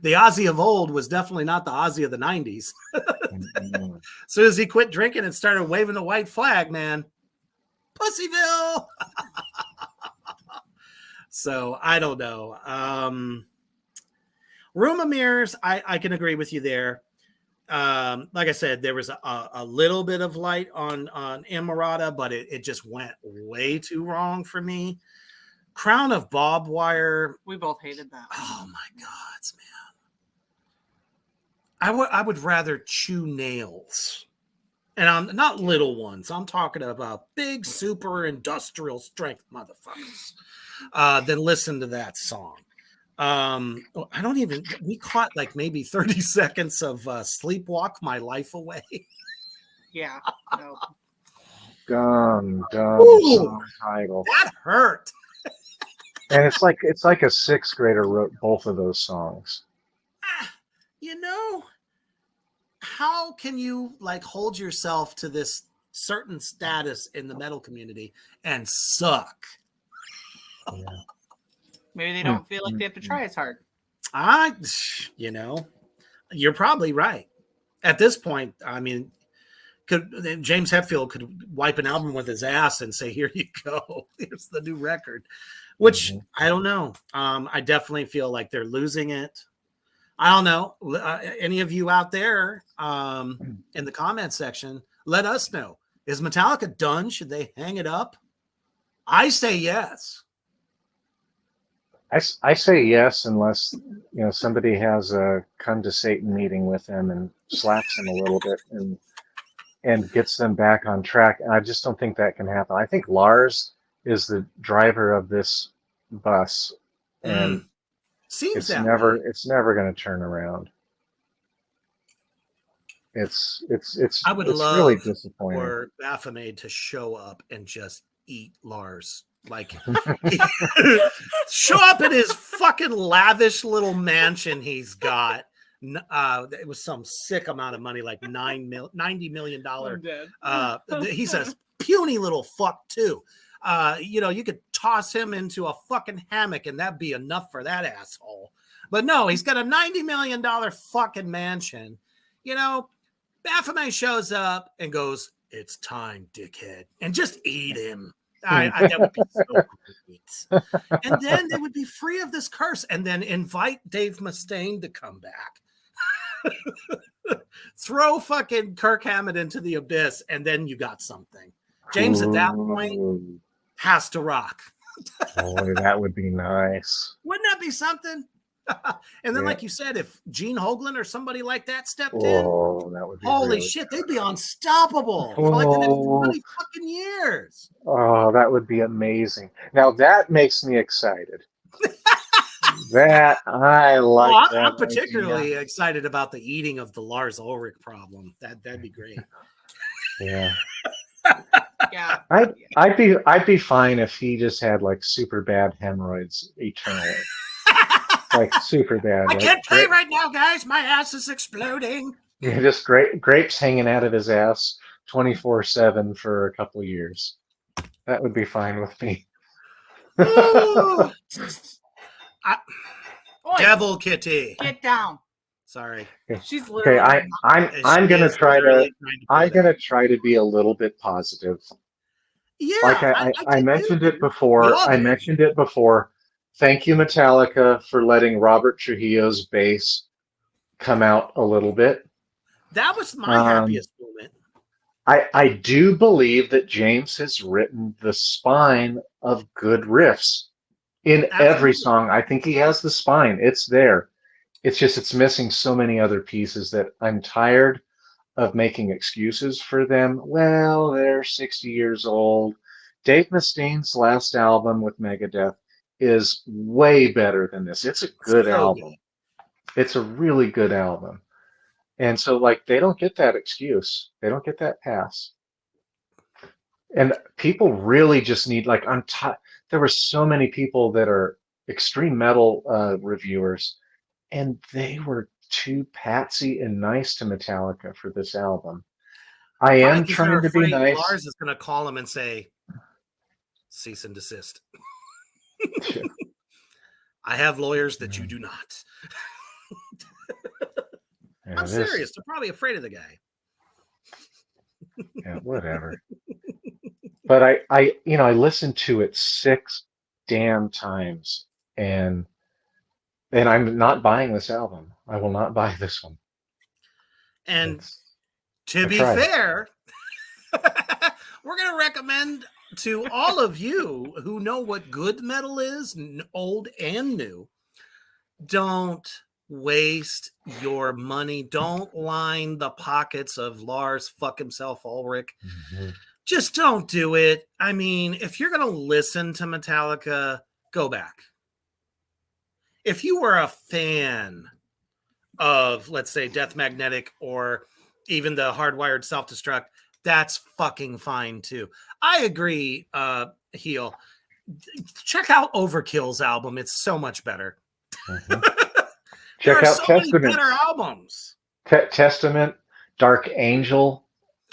The Ozzy of old was definitely not the Ozzy of the 90s. As soon as he quit drinking and started waving the white flag, man, Pussyville. So I don't know. Room of Mirrors, I can agree with you there. Like I said, there was a little bit of light on Emirata, but it just went way too wrong for me. Crown of Barbed Wire. We both hated that. Oh my God, man. I would rather chew nails. And I'm not little ones. I'm talking about big, super industrial strength motherfuckers. Than listen to that song. We caught like maybe 30 seconds of Sleepwalk My Life Away. Yeah. No. Dumb Ooh, title. That hurt. And it's like a sixth grader wrote both of those songs. How can you hold yourself to this certain status in the metal community and suck? Yeah. Maybe they don't feel like they have to try as hard. You're probably right. At this point, I mean, James Hetfield could wipe an album with his ass and say, "Here you go. Here's the new record," which I don't know. I definitely feel like they're losing it. I don't know. Any of you out there in the comment section, let us know. Is Metallica done? Should they hang it up? I say yes. I say yes, unless somebody has a come to Satan meeting with them and slaps them a little bit and gets them back on track. And I just don't think that can happen. I think Lars is the driver of this bus, and Seems it's never going to turn around. It's I would love really disappointing for Baphomet to show up and just eat Lars. Show up at his fucking lavish little mansion he's got. It was some sick amount of money, like $90 million. He's a puny little fuck too. You could toss him into a fucking hammock and that'd be enough for that asshole. But no, he's got a $90 million fucking mansion. Baphomet shows up and goes, "It's time, dickhead," and just eat him. That would be so great. And then they would be free of this curse and then invite Dave Mustaine to come back. Throw fucking Kirk Hammett into the abyss, and then you got something. James at that point has to rock. Boy, that would be nice. Wouldn't that be something? And then, like you said, if Gene Hoglan or somebody like that stepped in, that would be holy shit, they'd be unstoppable for like the next 20 fucking years. Oh, that would be amazing. Now that makes me excited. That I like. I'm particularly excited about the eating of the Lars Ulrich problem. That'd be great. Yeah. Yeah. I'd be fine if he just had like super bad hemorrhoids eternally. Like super bad. I can't play right now, guys. My ass is exploding. Yeah, just grapes hanging out of his ass 24/7 for a couple of years. That would be fine with me. Devil Kitty, get down. Sorry. She's literally. Okay, I'm gonna try to be a little bit positive. Yeah, Like I I did too, mentioned it man. We before. all I did. mentioned it before. Thank you, Metallica, for letting Robert Trujillo's bass come out a little bit. That was my Um, happiest moment. I do believe that James has written the spine of good riffs in every Absolutely. song. I think he has the spine. It's there. It's just it's missing so many other pieces that I'm tired of making excuses for them. Well, they're 60 years old. Dave Mustaine's last album with Megadeth is way better than this. It's a good So good. album. It's a really good album. And so, like, they don't get that excuse. They don't get that pass. And people really just need, like, there were so many people that are extreme metal reviewers, and they were too patsy and nice to Metallica for this album. I Probably am because they're trying to be afraid nice. Lars is going to call him and say, cease and desist. I have lawyers that you do not. Yeah, I'm serious. They're probably afraid of the guy. yeah, whatever. But I listened to it 6 damn times, and I'm not buying this album. I will not buy this one. And It's, to I be tried. fair, we're going to recommend to all of you who know what good metal is, old and new, don't waste your money. Don't line the pockets of Lars fuck himself Ulrich. Mm-hmm. Just don't do it. I mean, if you're going to listen to Metallica, go back. If you were a fan of, let's say, Death Magnetic or even the Hardwired Self-Destruct, that's fucking fine too. I agree, Heel. Check out Overkill's album. It's so much better. Mm-hmm. There Check are out so many Testament. better albums. Testament, Dark Angel.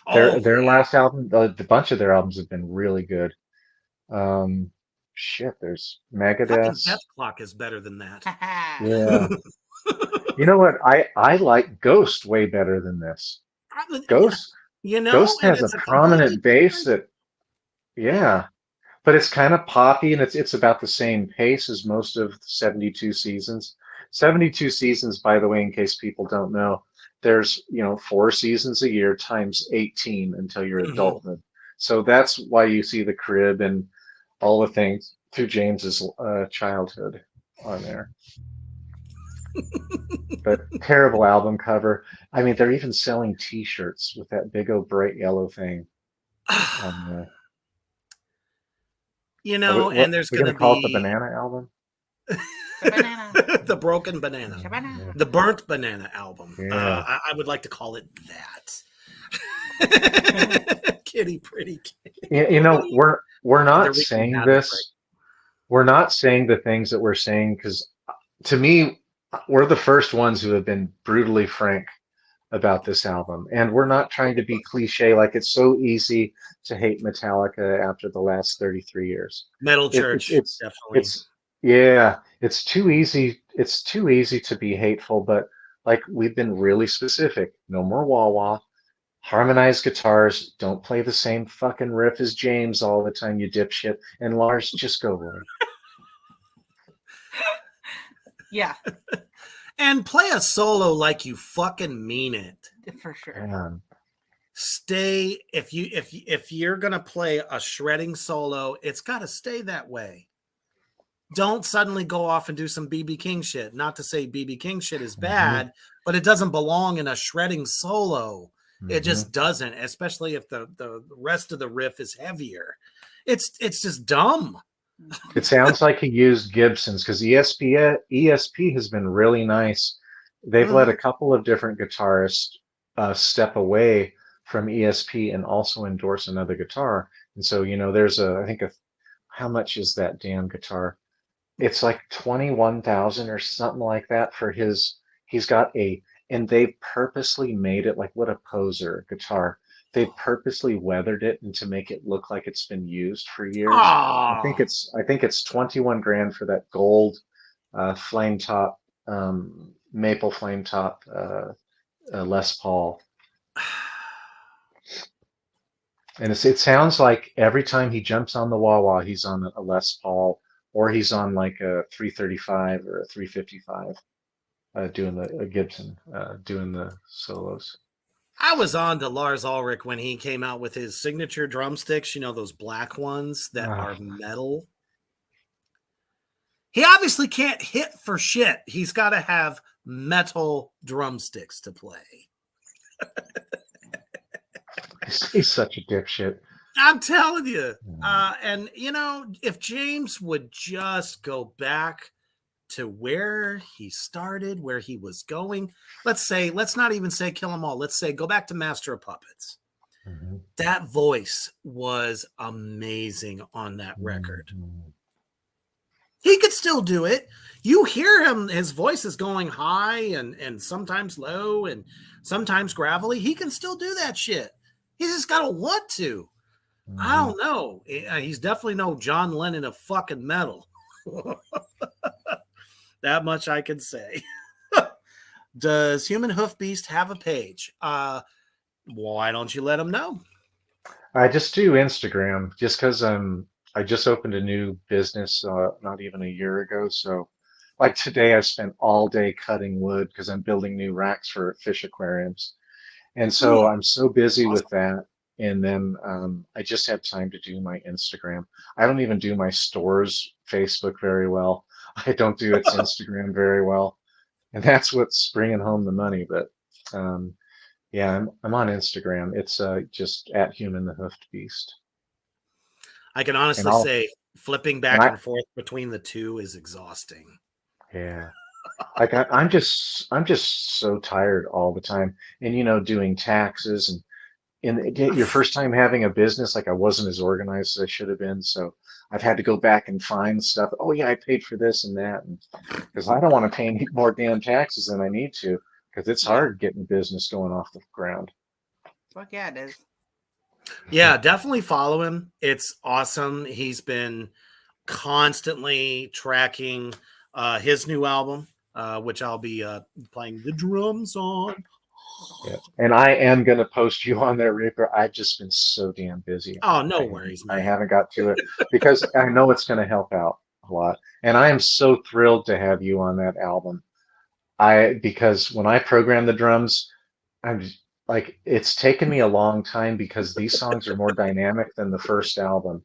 Oh, Their last album, the bunch of their albums have been really good. Shit, there's fucking Death Megadeth's. Clock is better than that. Yeah. You know what? I like Ghost way better than this. Ghost You know, Ghost and has a it's a completely prominent bass different. that, Yeah. yeah, but it's kind of poppy and it's about the same pace as most of 72 seasons. 72 seasons, by the way, in case people don't know, there's, 4 seasons a year times 18 until your Mhm. adulthood. So that's why you see the crib and all the things through James's childhood on there. But terrible album cover. I mean, they're even selling T-shirts with that big old bright yellow thing on there. You Are we, know, what, and there's we're going gonna to call it the be Banana album? Banana. the broken banana, Yeah. the burnt banana album. Yeah. I would like to call it that. Kitty pretty kitty. We're Oh, they're not wreaking saying havoc, right? this. We're not saying the things that we're saying because, to me, we're the first ones who have been brutally frank about this album, and we're not trying to be cliche. Like it's so easy to hate Metallica after the last 33 years. Metal It, it's Church, it's definitely. it's yeah. It's too easy. It's too easy to be hateful, but like we've been really specific. No more wah wah. Harmonized guitars. Don't play the same fucking riff as James all the time, you dipshit. And Lars, just go away. Yeah, And play a solo like you fucking mean it. for sure. Man. Stay if you're gonna play a shredding solo, it's got to stay that way. Don't suddenly go off and do some BB King shit. Not to say BB King shit is bad, but it doesn't belong in a shredding solo. It Mm-hmm. just doesn't, especially if the rest of the riff is heavier. It's just dumb. It sounds like he used Gibson's because ESP has been really nice. They've let a couple of different guitarists step away from ESP and also endorse another guitar. And so, there's how much is that damn guitar? It's like 21,000 or something like that for he's got and they purposely made it like what a poser guitar. They purposely weathered it and to make it look like it's been used for years. Oh, I think it's 21 grand for that gold flame top, maple flame top Les Paul. And it sounds like every time he jumps on the wah-wah, he's on a Les Paul or he's on like a 335 or a 355, doing a Gibson, doing the solos. I was on to Lars Ulrich when he came out with his signature drumsticks, you know, those black ones that are metal. He obviously can't hit for shit. He's got to have metal drumsticks to play. He's such a dipshit. I'm telling you. And, you know, if James would just go back to where he started, where he was going, let's not even say Kill 'Em All. Let's say go back to Master of Puppets. Mm-hmm. That voice was amazing on that record. Mm-hmm. He could still do it. You hear him, his voice is going high and sometimes low and sometimes gravelly. He can still do that shit. He's just got to want to. Mm-hmm. I don't know. He's definitely no John Lennon of fucking metal. That much I can say. Does Human Hoof Beast have a page? Why don't you let him know? I just do Instagram just because I just opened a new business not even a year ago. So like today I spent all day cutting wood because I'm building new racks for fish aquariums. And so I'm so busy with that. And then I just have time to do my Instagram. I don't even do my store's Facebook very well. I don't do its Instagram very well. And that's what's bringing home the money. But yeah, I'm on Instagram. It's just at Human the Hoofed Beast. I can honestly say flipping back and forth between the two is exhausting. Yeah. Like I'm just so tired all the time. And you know, doing taxes and your first time having a business, like I wasn't as organized as I should have been. So I've had to go back and find stuff. Oh yeah, I paid for this and that, and because I don't want to pay any more damn taxes than I need to, because it's hard getting business going off the ground. Fuck yeah, it is. Yeah, definitely follow him. It's awesome. He's been constantly tracking his new album, which I'll be playing the drums on. Yeah. And I am going to post you on there, Reaper. I've just been so damn busy. Oh, no worries, man. I haven't got to it because I know it's going to help out a lot. And I am so thrilled to have you on that album. Because when I program the drums, I'm just, like, it's taken me a long time because these songs are more dynamic than the first album.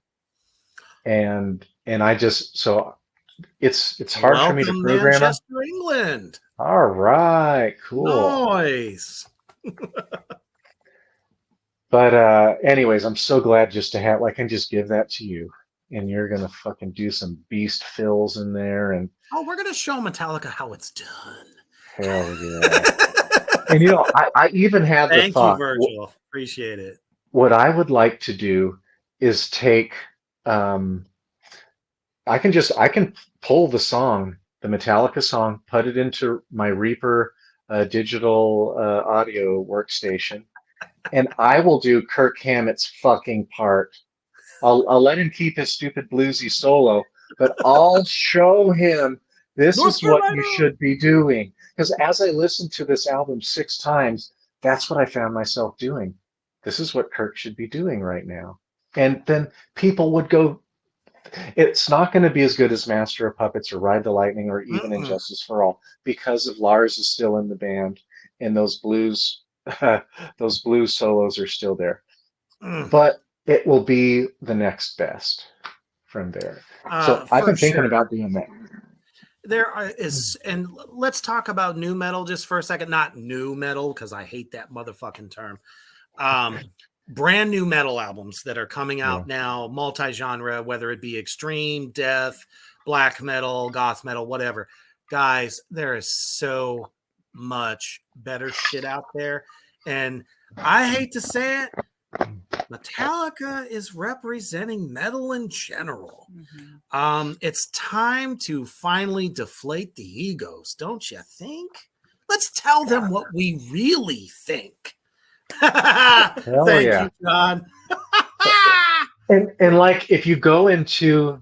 And I just, so it's hard for me to program. Manchester, England. All right, cool. Nice. But anyways, I'm so glad just to have, like, I can just give that to you, and you're gonna fucking do some beast fills in there, and we're gonna show Metallica how it's done. Hell yeah! And you know, I even had the thought. Thank you, Virgil. Appreciate it. What I would like to do is take, I can pull the song, the Metallica song, put it into my Reaper digital audio workstation, and I will do Kirk Hammett's fucking part. I'll let him keep his stupid bluesy solo, but I'll show him this is what you should be doing. Because as I listened to this album 6 times, that's what I found myself doing. This is what Kirk should be doing right now. And then people would go, it's not going to be as good as Master of Puppets or Ride the Lightning or even Injustice for All, because of Lars is still in the band and those blues solos are still there. But it will be the next best from there. So I've been thinking about doing that. And let's talk about new metal just for a second. Not new metal, because I hate that motherfucking term. Brand new metal albums that are coming out now, multi-genre, whether it be extreme, death, black metal, goth metal, whatever. Guys, there is so much better shit out there. And I hate to say it, Metallica is representing metal in general. It's time to finally deflate the egos, don't you think? Let's tell them what we really think. Thank you, John. and like, if you go into,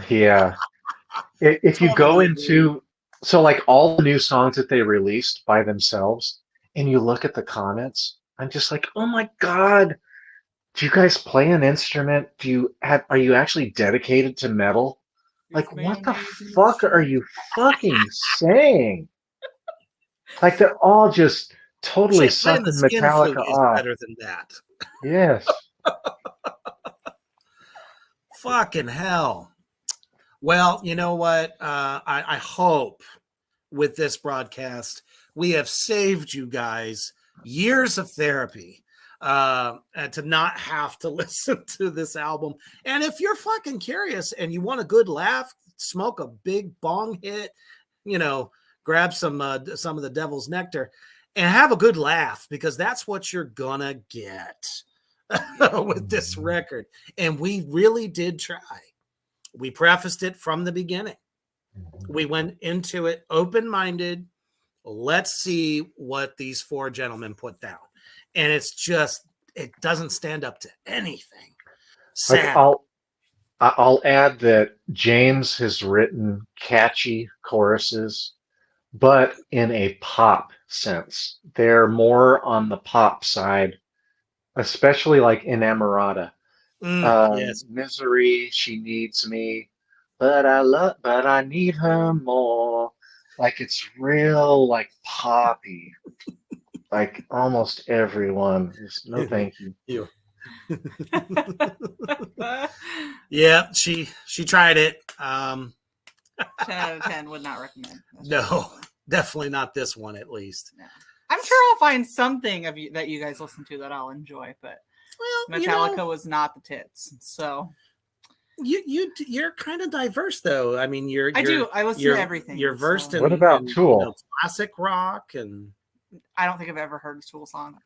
if you go into, so like all the new songs that they released by themselves, and you look at the comments, I'm just like, oh my God, Do you guys play an instrument? Are you actually dedicated to metal? You've Like, made what the amazing fuck are instruments. you fucking saying? Like, they're all just totally Shit, playing the sucking skin flute Metallica is off. better than that. Yes. Fucking hell. Well, you know what? I hope with this broadcast we have saved you guys years of therapy and to not have to listen to this album. And if you're fucking curious and you want a good laugh, smoke a big bong hit, you know, grab some of the devil's nectar and have a good laugh, because that's what you're gonna get with this record. And we really did try. We prefaced it from the beginning. We went into it open-minded. Let's see what these four gentlemen put down. And it's just, it doesn't stand up to anything. Like, Sad. I'll add that James has written catchy choruses, but in a pop sense. They're more on the pop side, especially like Inamorata. Yes. Misery, she needs me, but I need her more. Like, it's real, like, poppy. Like, almost everyone is no thank you. You. Yeah, she tried it. 10 out of 10 would not recommend. No, definitely not this one, at least. No. I'm sure I'll find something of you that you guys listen to that I'll enjoy, but Well, Metallica was not the tits. So you're kind of diverse, though. I mean, I listen to everything. You're versed in What about in, Tool? classic rock, and I don't think I've ever heard a Tool song.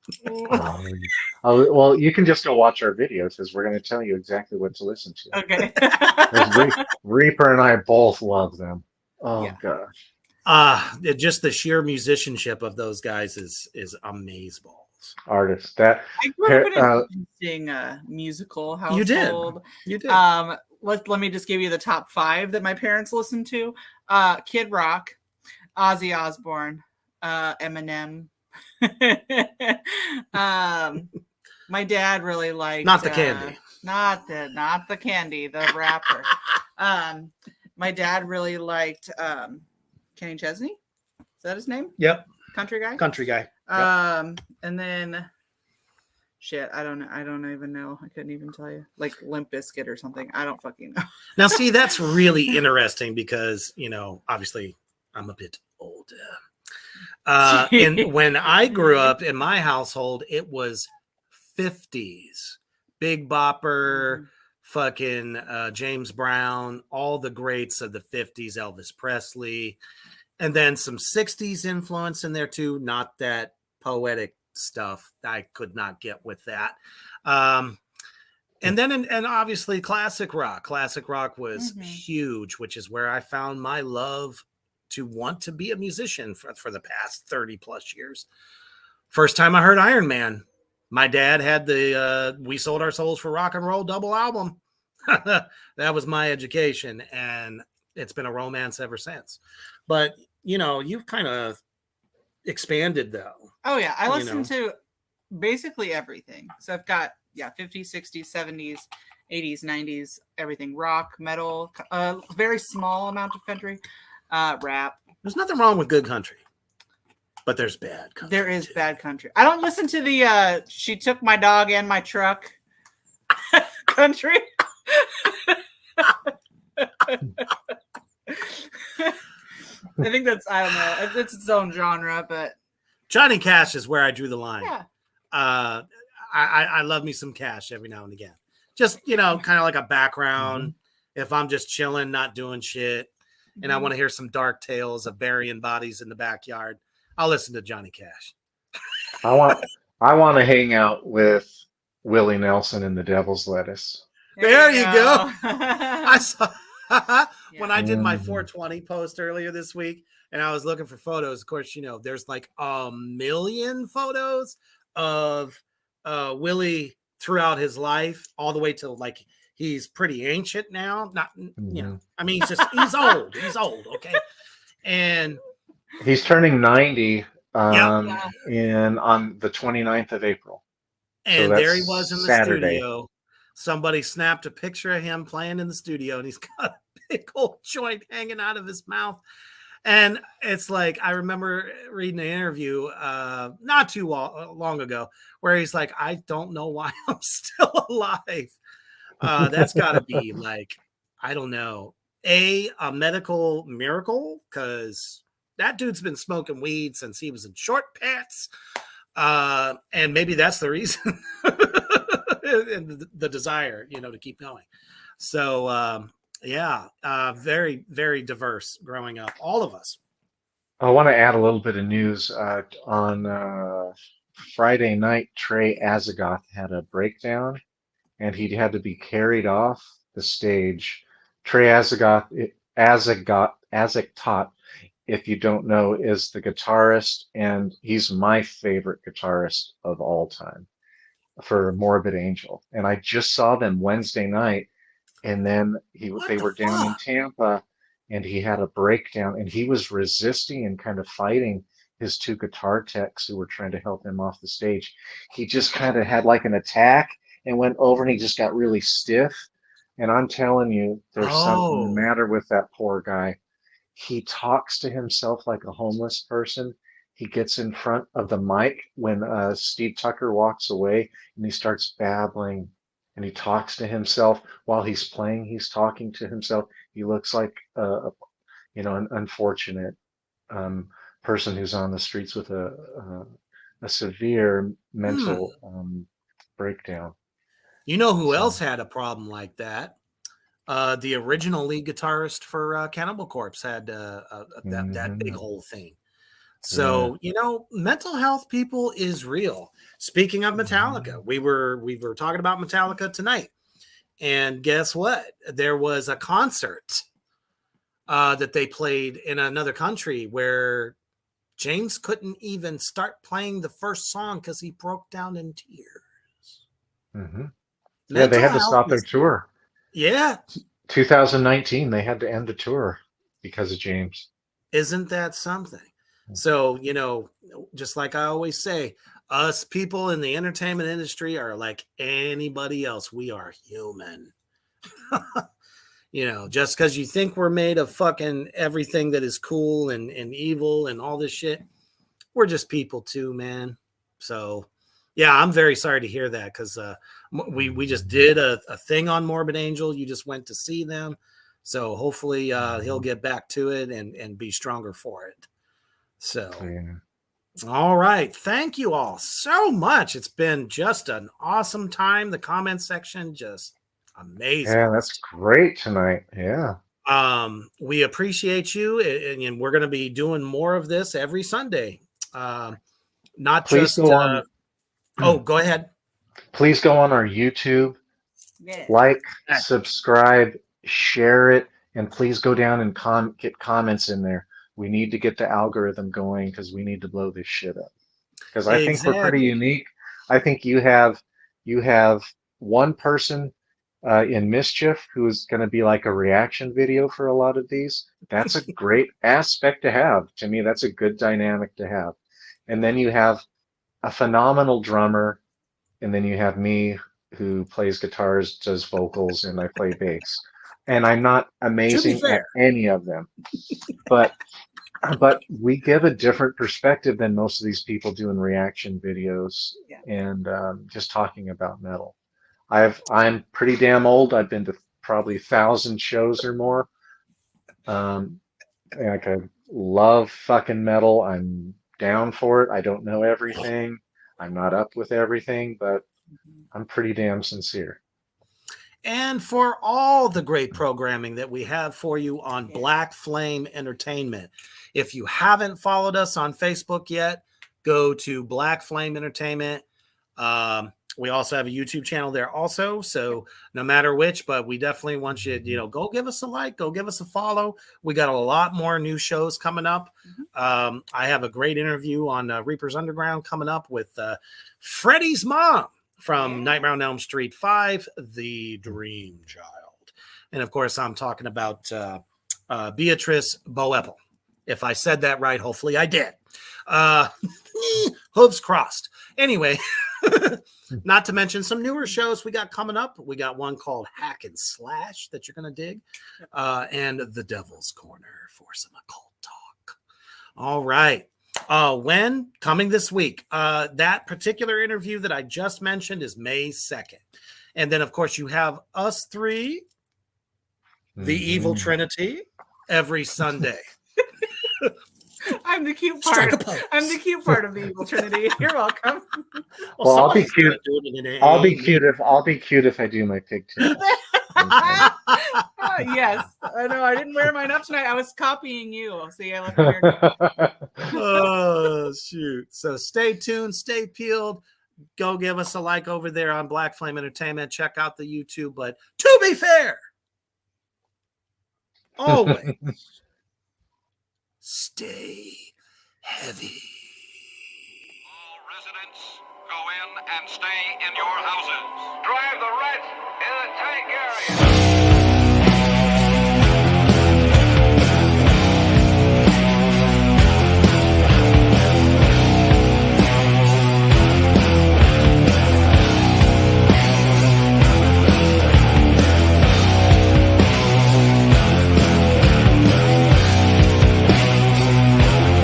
Well, you can just go watch our videos because we're going to tell you exactly what to listen to. Okay. 'Cause Reaper and I both love them. Oh Yeah. gosh, just the sheer musicianship of those guys is amazeballs. artists that I grew up in an interesting musical household. You did. Let me just give you the top 5 that my parents listened to. Kid Rock, Ozzy Osbourne, Eminem. My dad really liked Not the candy. Not the candy, the rapper. My dad really liked Kenny Chesney. Is that his name? Yep. Country guy? Country guy. And then shit, I don't even know. I couldn't even tell you. Like Limp Bizkit or something. I don't fucking know. Now, see, that's really interesting because, obviously I'm a bit older. And when I grew up in my household, it was 50s. Big Bopper, fucking James Brown, all the greats of the 50s, Elvis Presley, and then some 60s influence in there too. Not that poetic stuff. I could not get with that. And then, and obviously classic rock. Classic rock was huge, which is where I found my love to want to be a musician for the past 30 plus years. First time I heard Iron Man, my dad had the We Sold Our Souls for Rock and Roll double album. That was my education, and it's been a romance ever since. But you've kind of expanded though. Oh yeah, I listen to basically everything. So I've got 50s, 60s, 70s, 80s, 90s, everything, rock, metal, very small amount of country, rap. There's nothing wrong with good country, but there's bad country. There is bad country. I don't listen to the She Took My Dog and My Truck country. I think that's, I don't know, it's its own genre, but Johnny Cash is where I drew the line. Yeah. I love me some Cash every now and again. Just, kind of like a background. If I'm just chilling, not doing shit, and I want to hear some dark tales of burying bodies in the backyard, I'll listen to Johnny Cash. I want to hang out with Willie Nelson and the Devil's Lettuce. There you go. I saw when I did my 420 post earlier this week, and I was looking for photos. Of course, there's like 1 million photos of Willie throughout his life, all the way to like he's pretty ancient now. Not, I mean, he's old. He's old. Okay. And he's turning 90 on the 29th of April. So And there he was in that's the Saturday. studio. Somebody snapped a picture of him playing in the studio, and he's got a big old joint hanging out of his mouth. And it's like, I remember reading an interview not too long ago where he's like, I don't know why I'm still alive. That's got to be like, I don't know, a medical miracle, because that dude's been smoking weed since he was in short pants. And maybe that's the reason. And the desire, to keep going. So, yeah, very, very diverse growing up, all of us. I want to add a little bit of news. On Friday night, Trey Azagoth had a breakdown, and he had to be carried off the stage. Trey Azagtot, if you don't know, is the guitarist, and he's my favorite guitarist of all time for Morbid Angel. And I just saw them Wednesday night, and then What they the were down in fuck? Tampa, and he had a breakdown, and he was resisting and kind of fighting his two guitar techs who were trying to help him off the stage. He just kind of had like an attack and went over, and he just got really stiff. And I'm telling you, there's something the Oh, matter with that poor guy. He talks to himself like a homeless person. He gets in front of the mic when Steve Tucker walks away, and he starts babbling, and he talks to himself while he's playing. He's talking to himself. He looks like an unfortunate um, person who's on the streets with a severe hmm. mental breakdown. You know who So, else had a problem like that? The original lead guitarist for Cannibal Corpse had that big mhm, whole thing. yeah. So, mental health, people, is real. Speaking of Mhm. Metallica, we were talking about Metallica tonight, and guess what? There was a concert that they played in another country where James couldn't even start playing the first song because he broke down in tears. Mhm. Yeah, they Mental had to health stop their is, tour. yeah, 2019, they had to end the tour because of James. isn't that something? So, just like I always say, us people in the entertainment industry are like anybody else. We are human. Just because you think we're made of fucking everything that is cool and evil and all this shit, we're just people too, man. So, yeah, I'm very sorry to hear that, because we just Mhm. did a thing on Morbid Angel. You just went to see them. So hopefully he'll Mhm. get back to it and be stronger for it. So, Yeah. all right. Thank you all so much. It's been just an awesome time. The comment section just amazing. Yeah, that's great tonight. Yeah. We appreciate you, and we're going to be doing more of this every Sunday. Um, not Please just go on. oh, go ahead. Please go on our YouTube, Yeah. like, Exactly. subscribe, share it, and please go down and get comments in there. We need to get the algorithm going because we need to blow this shit up. Because I think we're pretty Exactly. unique. I think you have one person in Mischief who's going to be like a reaction video for a lot of these. That's a great aspect to have. To me, that's a good dynamic to have. And then you have a phenomenal drummer, and then you have me who plays guitars, does vocals, and I play bass. And I'm not To be amazing fair, at any of them, but we give a different perspective than most of these people doing reaction videos Yeah. and just talking about metal. I'm pretty damn old. I've been to probably 1,000 shows or more. Um, like I love fucking metal. I'm down for it. I don't know everything. I'm not up with everything, but I'm pretty damn sincere. and for all the great programming that we have for you on Yeah. Black Flame Entertainment. If you haven't followed us on Facebook yet, go to Black Flame Entertainment. We also have a YouTube channel there also. So no matter which, but we definitely want you, go give us a like, go give us a follow. We got a lot more new shows coming up. I have a great interview on Reaper's Underground coming up with Freddie's mom from Yeah. Nightmare on Elm Street 5, The Dream Child. And of course, I'm talking about Beatrice Boepple. If I said that right, hopefully I did. Uh, hooves crossed. Anyway, Not to mention some newer shows we got coming up. We got one called Hack and Slash that you're going to dig, and The Devil's Corner for some occult talk. All right. When? Coming this week. That particular interview that I just mentioned is May 2nd. And then, of course, you have us three, the Evil Trinity, every Sunday. I'm the cute Strike part. a pose. I'm the cute part of the Evil Trinity. You're welcome. Well, I'll be somebody's cute. gotta do it in an I'll be A. cute if I do my pigtail. Yes. I know. I didn't wear mine up tonight. I was copying you. See, I left my hair. Oh, shoot. So stay tuned, stay peeled. Go give us a like over there on Black Flame Entertainment. Check out the YouTube. But to be fair, always stay heavy. All residents, go in and stay in your houses. Drive the rats